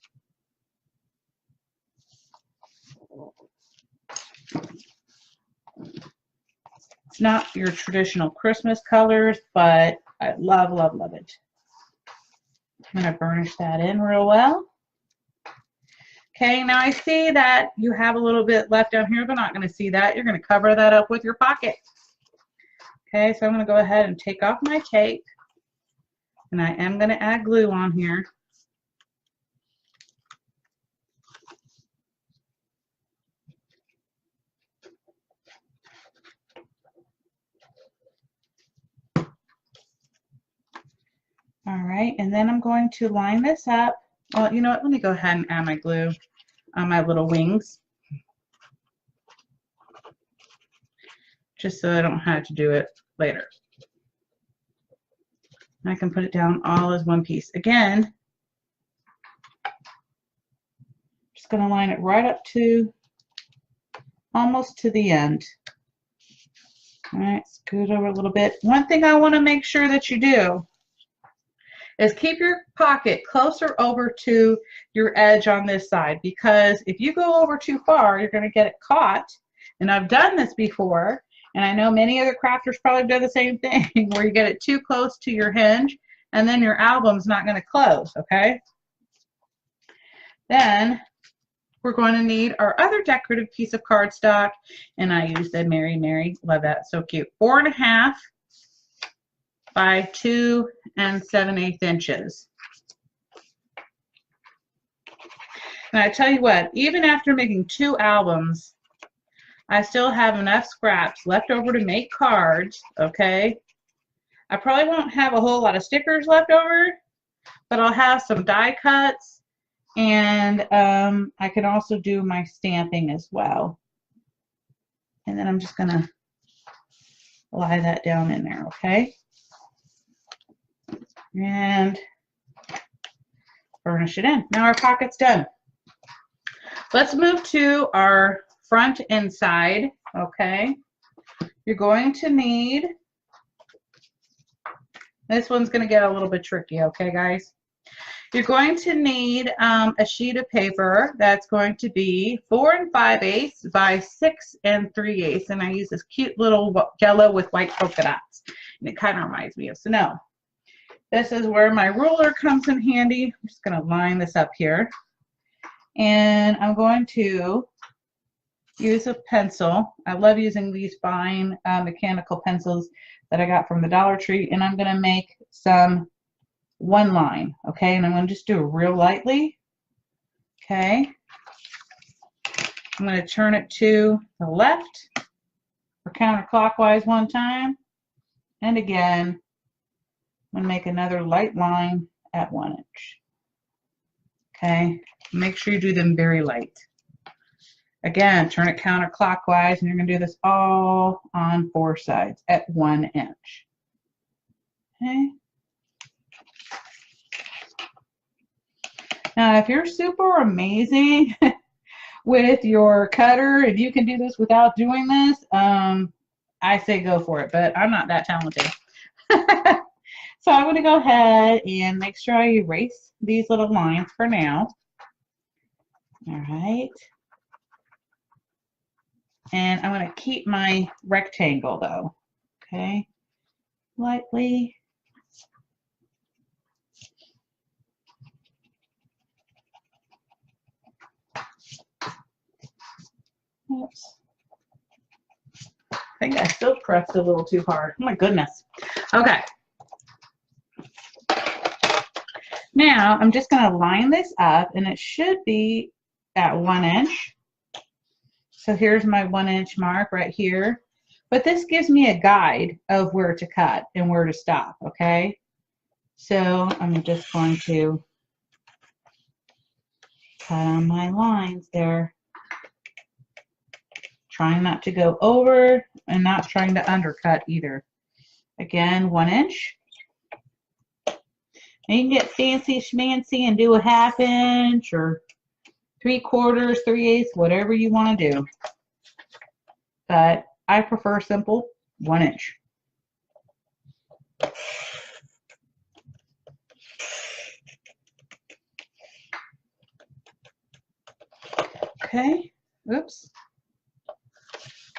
It's not your traditional Christmas colors, but I love, love, love it. I'm going to burnish that in real well. Okay, now I see that you have a little bit left down here. They're not going to see that. You're going to cover that up with your pocket. Okay, so I'm going to go ahead and take off my tape. And I am going to add glue on here. All right, and then I'm going to line this up. Well, you know what? Let me go ahead and add my glue on my little wings, just so I don't have to do it later. I can put it down all as one piece. Again, just going to line it right up to almost to the end. All right, scoot over a little bit. One thing I want to make sure that you do is keep your pocket closer over to your edge on this side, because if you go over too far, you're going to get it caught. And I've done this before, and I know many other crafters probably do the same thing, where you get it too close to your hinge, and then your album's not going to close, okay? Then we're going to need our other decorative piece of cardstock, and I use the Mary Mary. Love that, so cute. 4.5 by 2 7/8 inches. And I tell you what, even after making 2 albums, I still have enough scraps left over to make cards, okay? I probably won't have a whole lot of stickers left over, but I'll have some die cuts, and I can also do my stamping as well. And then I'm just gonna lie that down in there, okay? And burnish it in. Now our pocket's done. Let's move to our front and side, okay? You're going to need, this one's going to get a little bit tricky, okay, guys? You're going to need a sheet of paper that's going to be 4 5/8 by 6 3/8, and I use this cute little yellow with white polka dots, and it kind of reminds me of snow. This is where my ruler comes in handy. I'm just going to line this up here, and I'm going to use a pencil. I love using these fine mechanical pencils that I got from the Dollar Tree, and I'm going to make some one line, okay? And I'm going to just do it real lightly, okay? I'm going to turn it to the left or counterclockwise one time, and again, I'm going to make another light line at 1 inch, okay? Make sure you do them very light. Again, turn it counterclockwise, and you're going to do this all on 4 sides at 1 inch, okay? Now, if you're super amazing with your cutter, if you can do this without doing this, I say go for it, but I'm not that talented. So I'm going to go ahead and make sure I erase these little lines for now. All right. And I'm going to keep my rectangle though, okay? Lightly. Oops. I think I still pressed a little too hard. Oh my goodness. Okay. Now I'm just going to line this up, and it should be at 1 inch. So here's my 1 inch mark right here. But this gives me a guide of where to cut and where to stop, okay? So I'm just going to cut on my lines there. Trying not to go over and not trying to undercut either. Again, 1 inch. And you can get fancy schmancy and do a 1/2 inch or 3/4, 3/8, whatever you want to do. But I prefer simple 1 inch. Okay. Oops.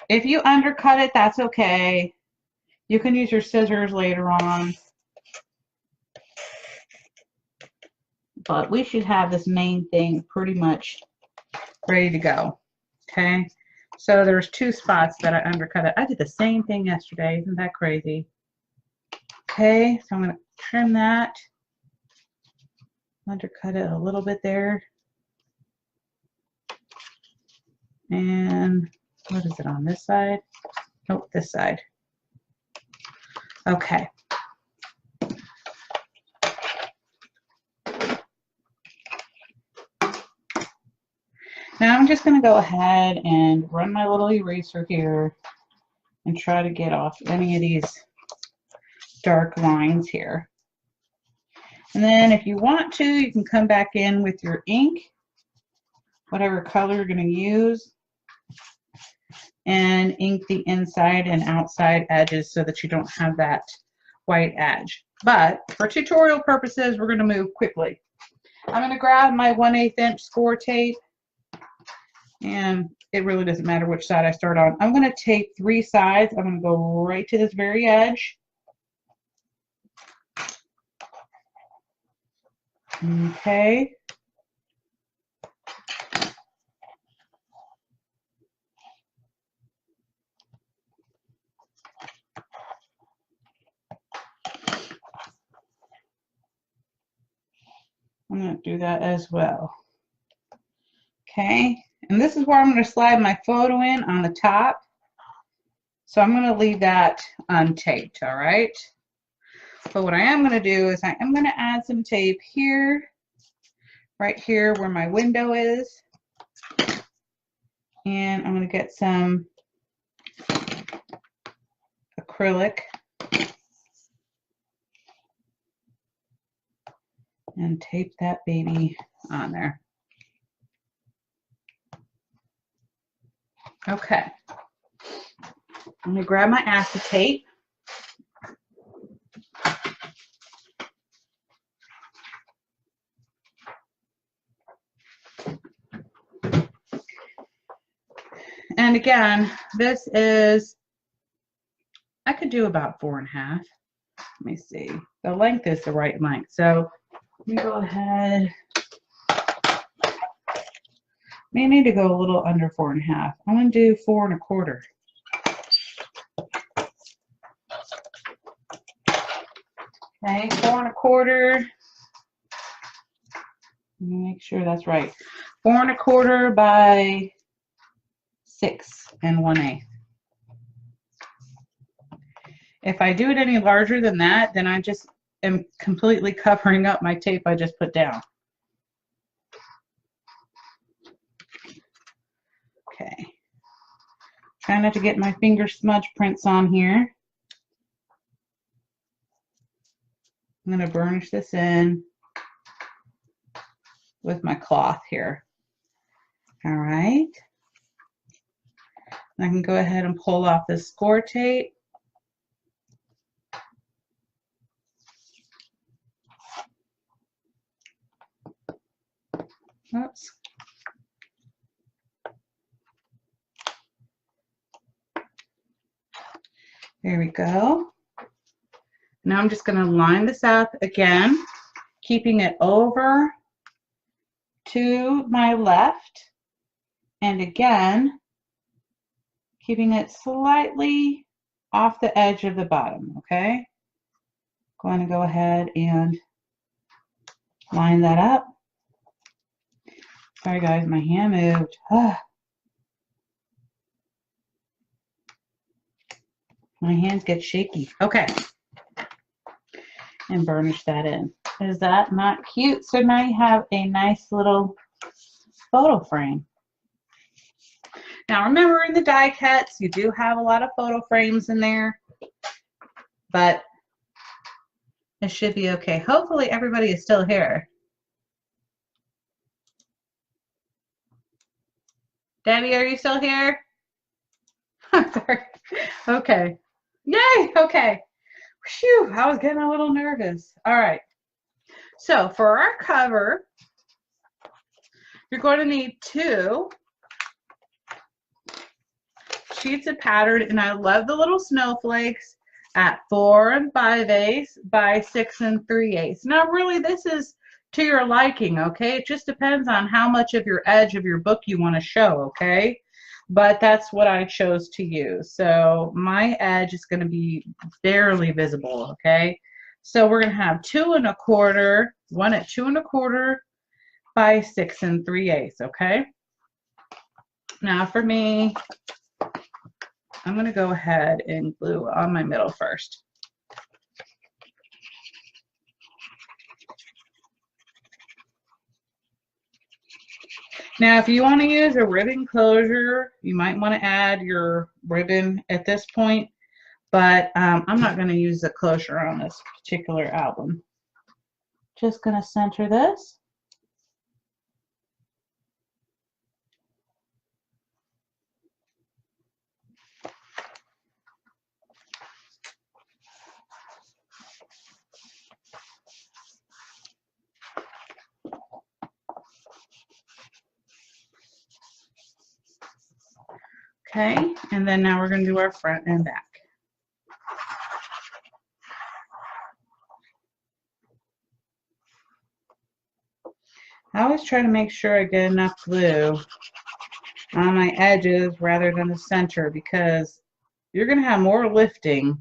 If you undercut it, that's okay. You can use your scissors later on. But we should have this main thing pretty much ready to go. Okay. So there's 2 spots that I undercut it. I did the same thing yesterday. Isn't that crazy? Okay. So I'm going to trim that. Undercut it a little bit there. And what is it on this side? Nope, this side. Okay. Now I'm just going to go ahead and run my little eraser here and try to get off any of these dark lines here. And then if you want to, you can come back in with your ink, whatever color you're going to use, and ink the inside and outside edges so that you don't have that white edge. But for tutorial purposes, we're going to move quickly. I'm going to grab my 1/8 inch score tape, and it really doesn't matter which side I start on. I'm going to tape 3 sides. I'm going to go right to this very edge. Okay. I'm going to do that as well. Okay. And this is where I'm going to slide my photo in on the top. So I'm going to leave that untaped, all right? But what I am going to do is I am going to add some tape here, right here where my window is. And I'm going to get some acrylic and tape that baby on there. Okay. I'm going to grab my acetate. And again, this is, I could do about 4.5. Let me see. The length is the right length. So let me go ahead. May need to go a little under 4.5. I'm going to do 4.25. Okay, 4.25. Let me make sure that's right. 4.25 by 6 1/8. If I do it any larger than that, then I just am completely covering up my tape I just put down. Okay. Try not to get my finger smudge prints on here. I'm going to burnish this in with my cloth here. All right. I can go ahead and pull off this score tape. Oops. There we go. Now I'm just going to line this up again, keeping it over to my left, and again, keeping it slightly off the edge of the bottom, okay? Going to go ahead and line that up. Sorry guys, my hand moved. My hands get shaky. Okay. And burnish that in. Is that not cute? So now you have a nice little photo frame. Now remember, in the die cuts, you do have a lot of photo frames in there, but it should be okay. Hopefully everybody is still here. Debbie, are you still here? Sorry. Okay. Yay! Okay. Phew, I was getting a little nervous. All right. So for our cover, you're going to need 2 sheets of pattern, and I love the little snowflakes at 4 5/8 by 6 3/8. Now really this is to your liking, okay? It just depends on how much of your edge of your book you want to show, okay? But that's what I chose to use. So my edge is going to be barely visible, okay? So we're going to have 2 1/4, one at 2 1/4 by 6 3/8, okay? Now for me, I'm going to go ahead and glue on my middle first. Now, if you want to use a ribbon closure, you might want to add your ribbon at this point, but I'm not going to use the closure on this particular album. Just going to center this. Okay, and then now we're going to do our front and back. I always try to make sure I get enough glue on my edges rather than the center, because you're going to have more lifting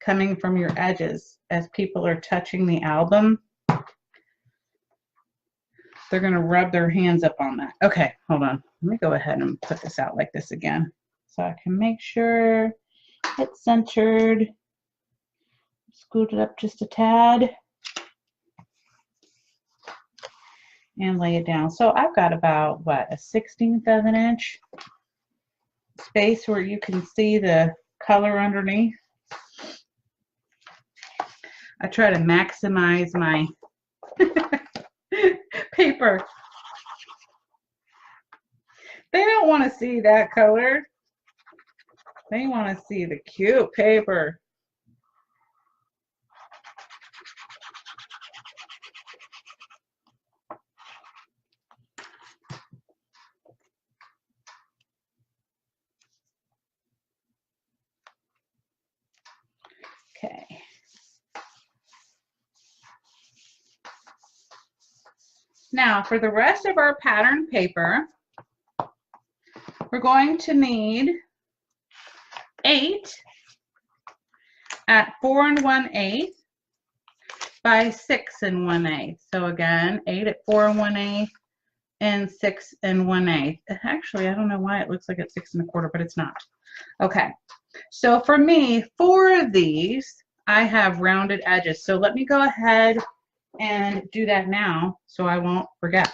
coming from your edges as people are touching the album. They're going to rub their hands up on that. Okay, hold on. Let me go ahead and put this out like this again so I can make sure it's centered. Scoot it up just a tad and lay it down. So I've got about, what, a 1/16 of an inch space where you can see the color underneath. I try to maximize my paper. They don't want to see that color. They want to see the cute paper. Now for the rest of our pattern paper, we're going to need 8 at 4 1/8 by 6 1/8. So again, 8 at 4 1/8 and 6 1/8. Actually, I don't know why it looks like it's 6 1/4, but it's not. Okay, so for me, 4 of these, I have rounded edges. So let me go ahead and do that now so I won't forget.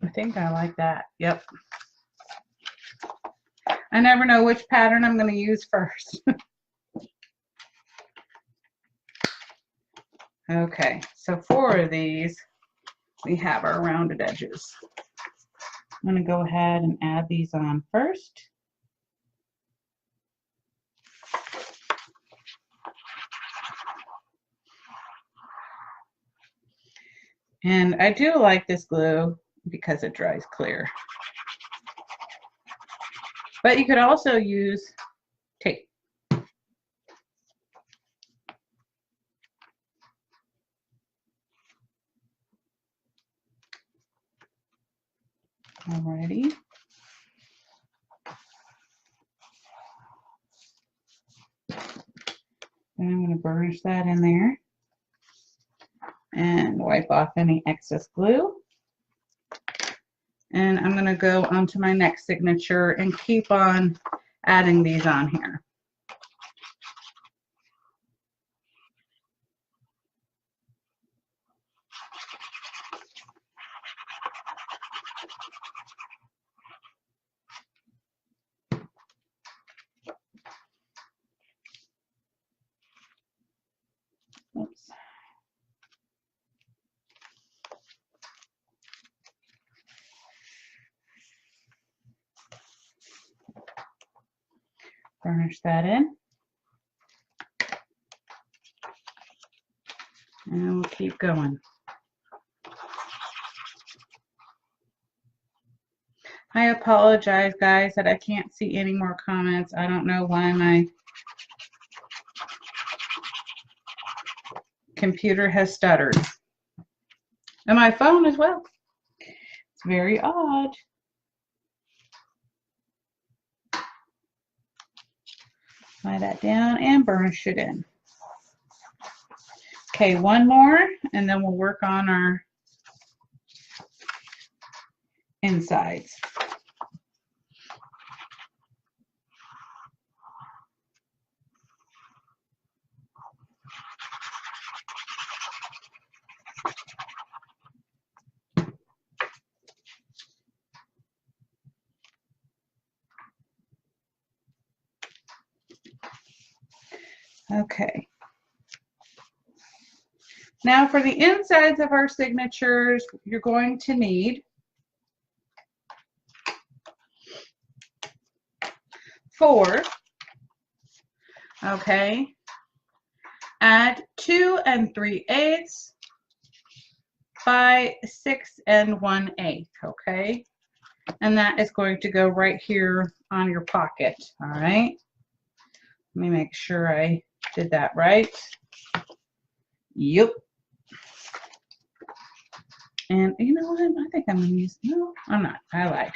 I think I like that. Yep. I never know which pattern I'm going to use first. Okay, so 4 of these, we have our rounded edges. I'm going to go ahead and add these on first. And I do like this glue because it dries clear. But you could also use tape. Alrighty. And I'm going to burnish that in there and wipe off any excess glue. And I'm going to go onto my next signature and keep on adding these on here. Oops. Burnish that in. And we'll keep going. I apologize, guys, that I can't see any more comments. I don't know why my computer has stuttered. And my phone as well. It's very odd. Lay that down and burnish it in. Okay, one more, and then we'll work on our insides. Okay. Now for the insides of our signatures, you're going to need 4, okay, at 2 3/8 by 6 1/8, okay, and that is going to go right here on your pocket. All right, let me make sure I did that right. Yep. And you know what? I think I'm going to use, no, I'm not. I like.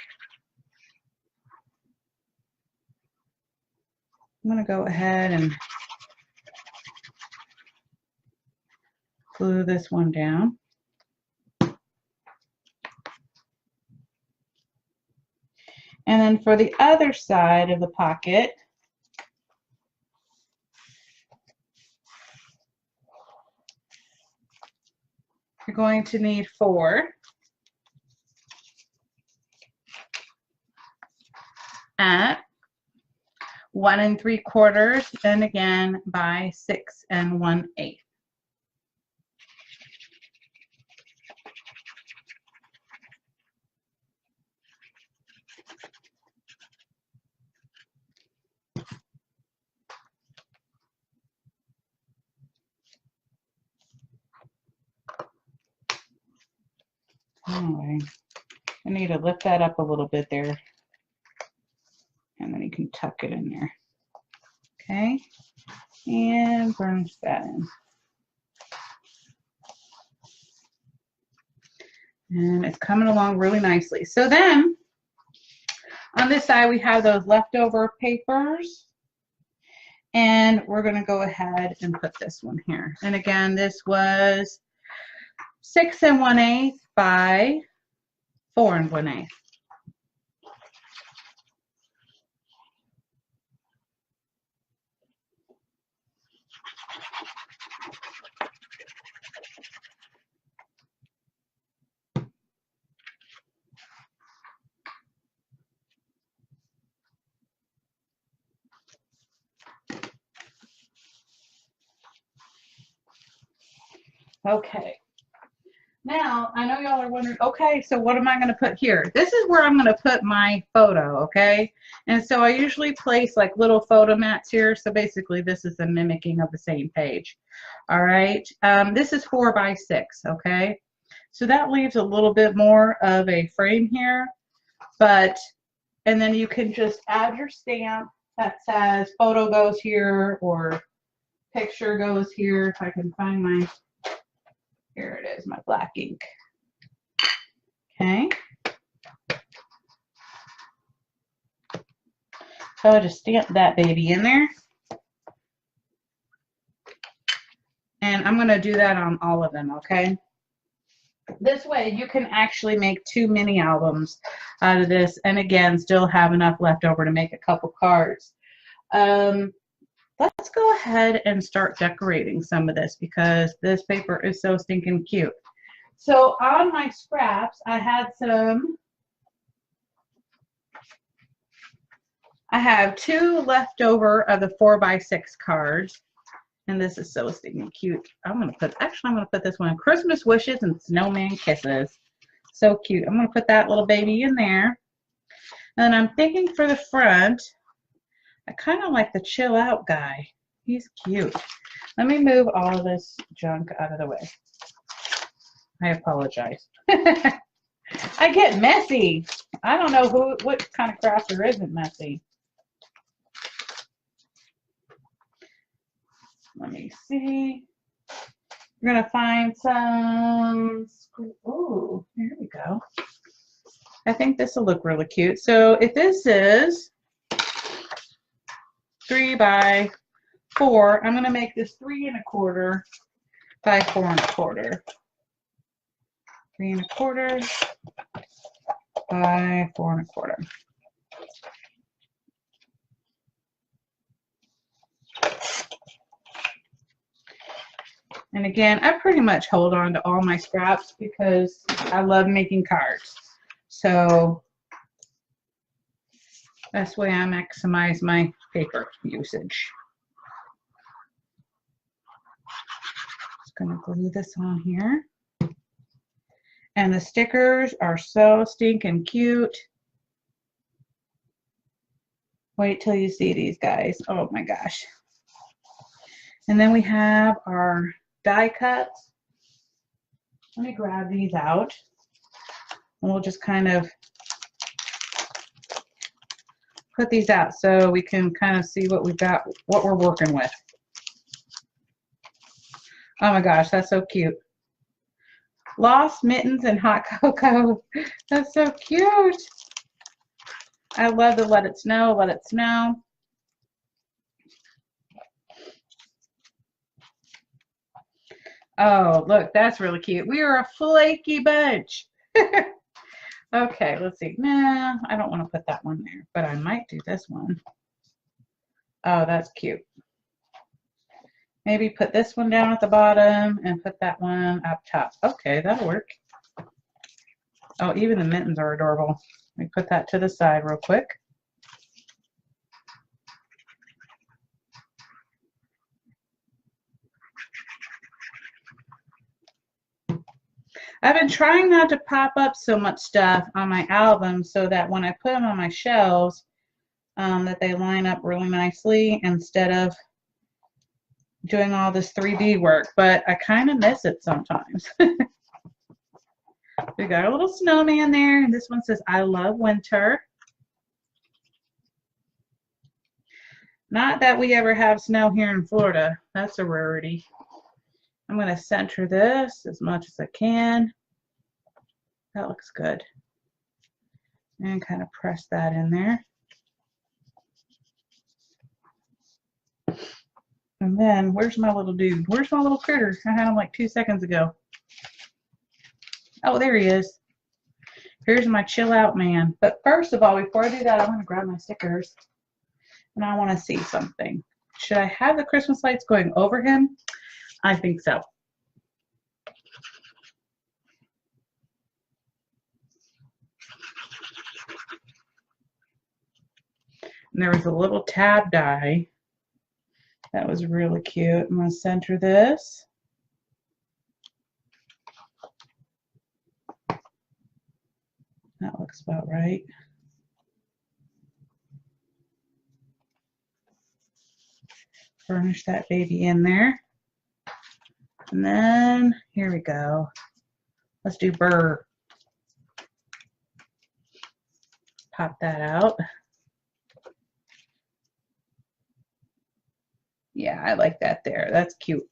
I'm going to go ahead and glue this one down. And then for the other side of the pocket, you're going to need 4 at 1 3/4 and again by 6 1/8. All right. I need to lift that up a little bit there. And then you can tuck it in there. Okay. And burnish that in. And it's coming along really nicely. So then, on this side, we have those leftover papers. And we're going to go ahead and put this one here. And again, this was 6 1/8 by 4 1/8. Okay. Now, I know y'all are wondering, okay, so what am I going to put here? This is where I'm going to put my photo, okay? And so I usually place like little photo mats here. So basically this is a mimicking of the same page. All right. This is 4 by 6, okay? So that leaves a little bit more of a frame here. But, and then you can just add your stamp that says photo goes here or picture goes here. If I can find my... Here it is, my black ink. Okay. So I'll just stamp that baby in there. And I'm going to do that on all of them, okay? This way you can actually make 2 mini albums out of this, and again, still have enough left over to make a couple cards. Let's go ahead and start decorating some of this because this paper is so stinking cute. So on my scraps, I have 2 left over of the 4 by 6 cards. And this is so stinking cute. I'm going to put this one, Christmas Wishes and Snowman Kisses. So cute. I'm going to put that little baby in there. And I'm thinking for the front, I kind of like the chill out guy. He's cute. Let me move all of this junk out of the way. I apologize. I get messy. I don't know what kind of crafter isn't messy. Let me see. We're going to find some, ooh, here we go. I think this will look really cute. So if this is 3 by 4, I'm going to make this 3 1/4 by 4 1/4. 3 1/4 by 4 1/4. And again, I pretty much hold on to all my scraps because I love making cards. So that's the way I maximize my paper usage. Just gonna glue this on here. And the stickers are so stinking cute. Wait till you see these guys. Oh my gosh. And then we have our die cuts. Let me grab these out. And we'll just kind of put these out so we can kind of see what we've got, what we're working with. Oh my gosh, that's so cute. Lost Mittens and Hot Cocoa. That's so cute. I love the let it snow, let it snow. Oh, look, that's really cute. We are a flaky bunch. Okay, let's see. Nah, I don't want to put that one there, but I might do this one. Oh, that's cute. Maybe put this one down at the bottom and put that one up top. Okay, that'll work. Oh, even the mittens are adorable. Let me put that to the side real quick. I've been trying not to pop up so much stuff on my album so that when I put them on my shelves, that they line up really nicely instead of doing all this 3D work, but I kind of miss it sometimes. We got a little snowman there, and this one says, I love winter. Not that we ever have snow here in Florida. That's a rarity. I'm going to center this as much as I can. That looks good. And kind of press that in there. And then, where's my little dude? Where's my little critter? I had him like 2 seconds ago. Oh, there he is. Here's my chill out man. But first of all, before I do that, I'm going to grab my stickers. And I want to see something. Should I have the Christmas lights going over him? I think so. And there was a little tab die. That was really cute. I'm going to center this. That looks about right. Furnish that baby in there. And then, here we go. Let's do burr. Pop that out. Yeah, I like that there. That's cute.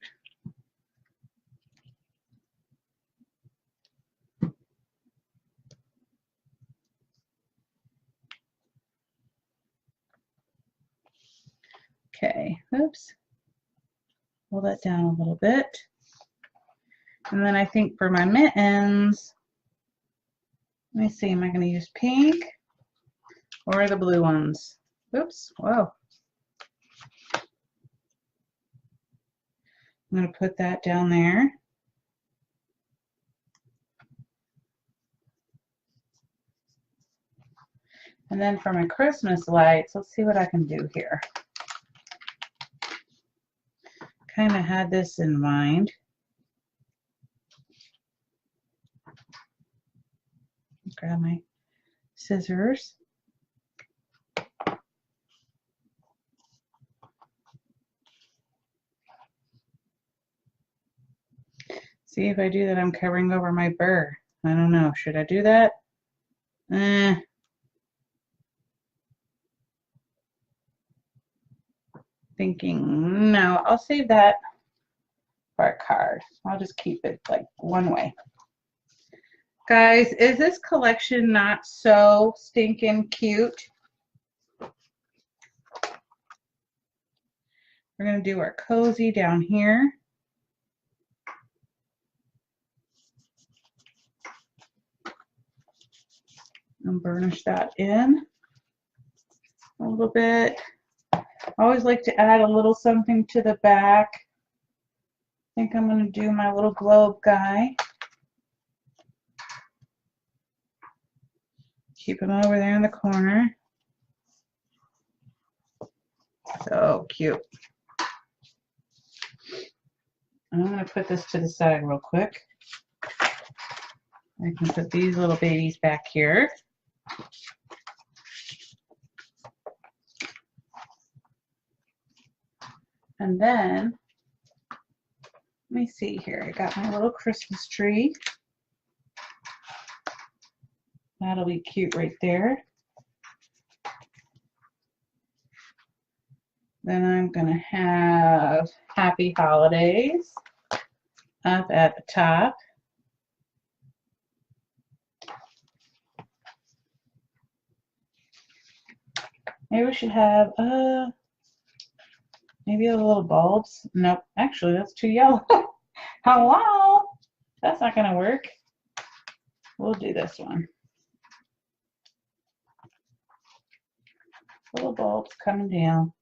Okay, oops. Pull that down a little bit. And then I think for my mittens, let me see, am I going to use pink or the blue ones? Oops, whoa. I'm going to put that down there. And then for my Christmas lights, let's see what I can do here. Kind of had this in mind. Grab my scissors. See, if I do that, I'm covering over my burr. I don't know. Should I do that? Thinking, no, I'll save that for a card. I'll just keep it like one way. Guys, is this collection not so stinking cute? We're going to do our cozy down here. And burnish that in a little bit. I always like to add a little something to the back. I think I'm going to do my little globe guy. Keep him over there in the corner. So cute. I'm going to put this to the side real quick. I can put these little babies back here. And then, let me see here. I got my little Christmas tree. That'll be cute right there. Then I'm going to have Happy Holidays up at the top. Maybe we should have maybe a little bulbs. Nope, actually that's too yellow. Hello? That's not going to work. We'll do this one. Little bulbs coming down.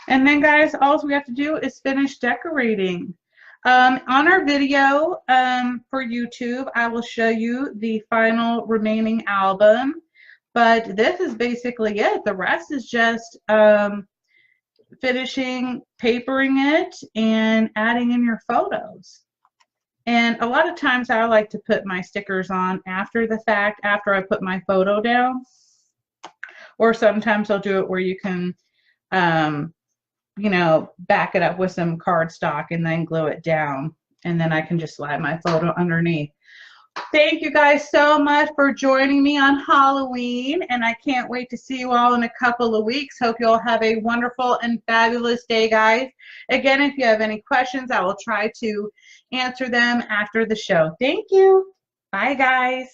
And then, guys, all we have to do is finish decorating. On our video for YouTube, I will show you the final remaining album. But this is basically it. The rest is just finishing papering it and adding in your photos. And a lot of times I like to put my stickers on after the fact, after I put my photo down. Or sometimes I'll do it where you can, you know, back it up with some cardstock and then glue it down. And then I can just slide my photo underneath. Thank you guys so much for joining me on Halloween, and I can't wait to see you all in a couple of weeks. Hope you all have a wonderful and fabulous day, guys. Again, if you have any questions, I will try to answer them after the show. Thank you. Bye, guys.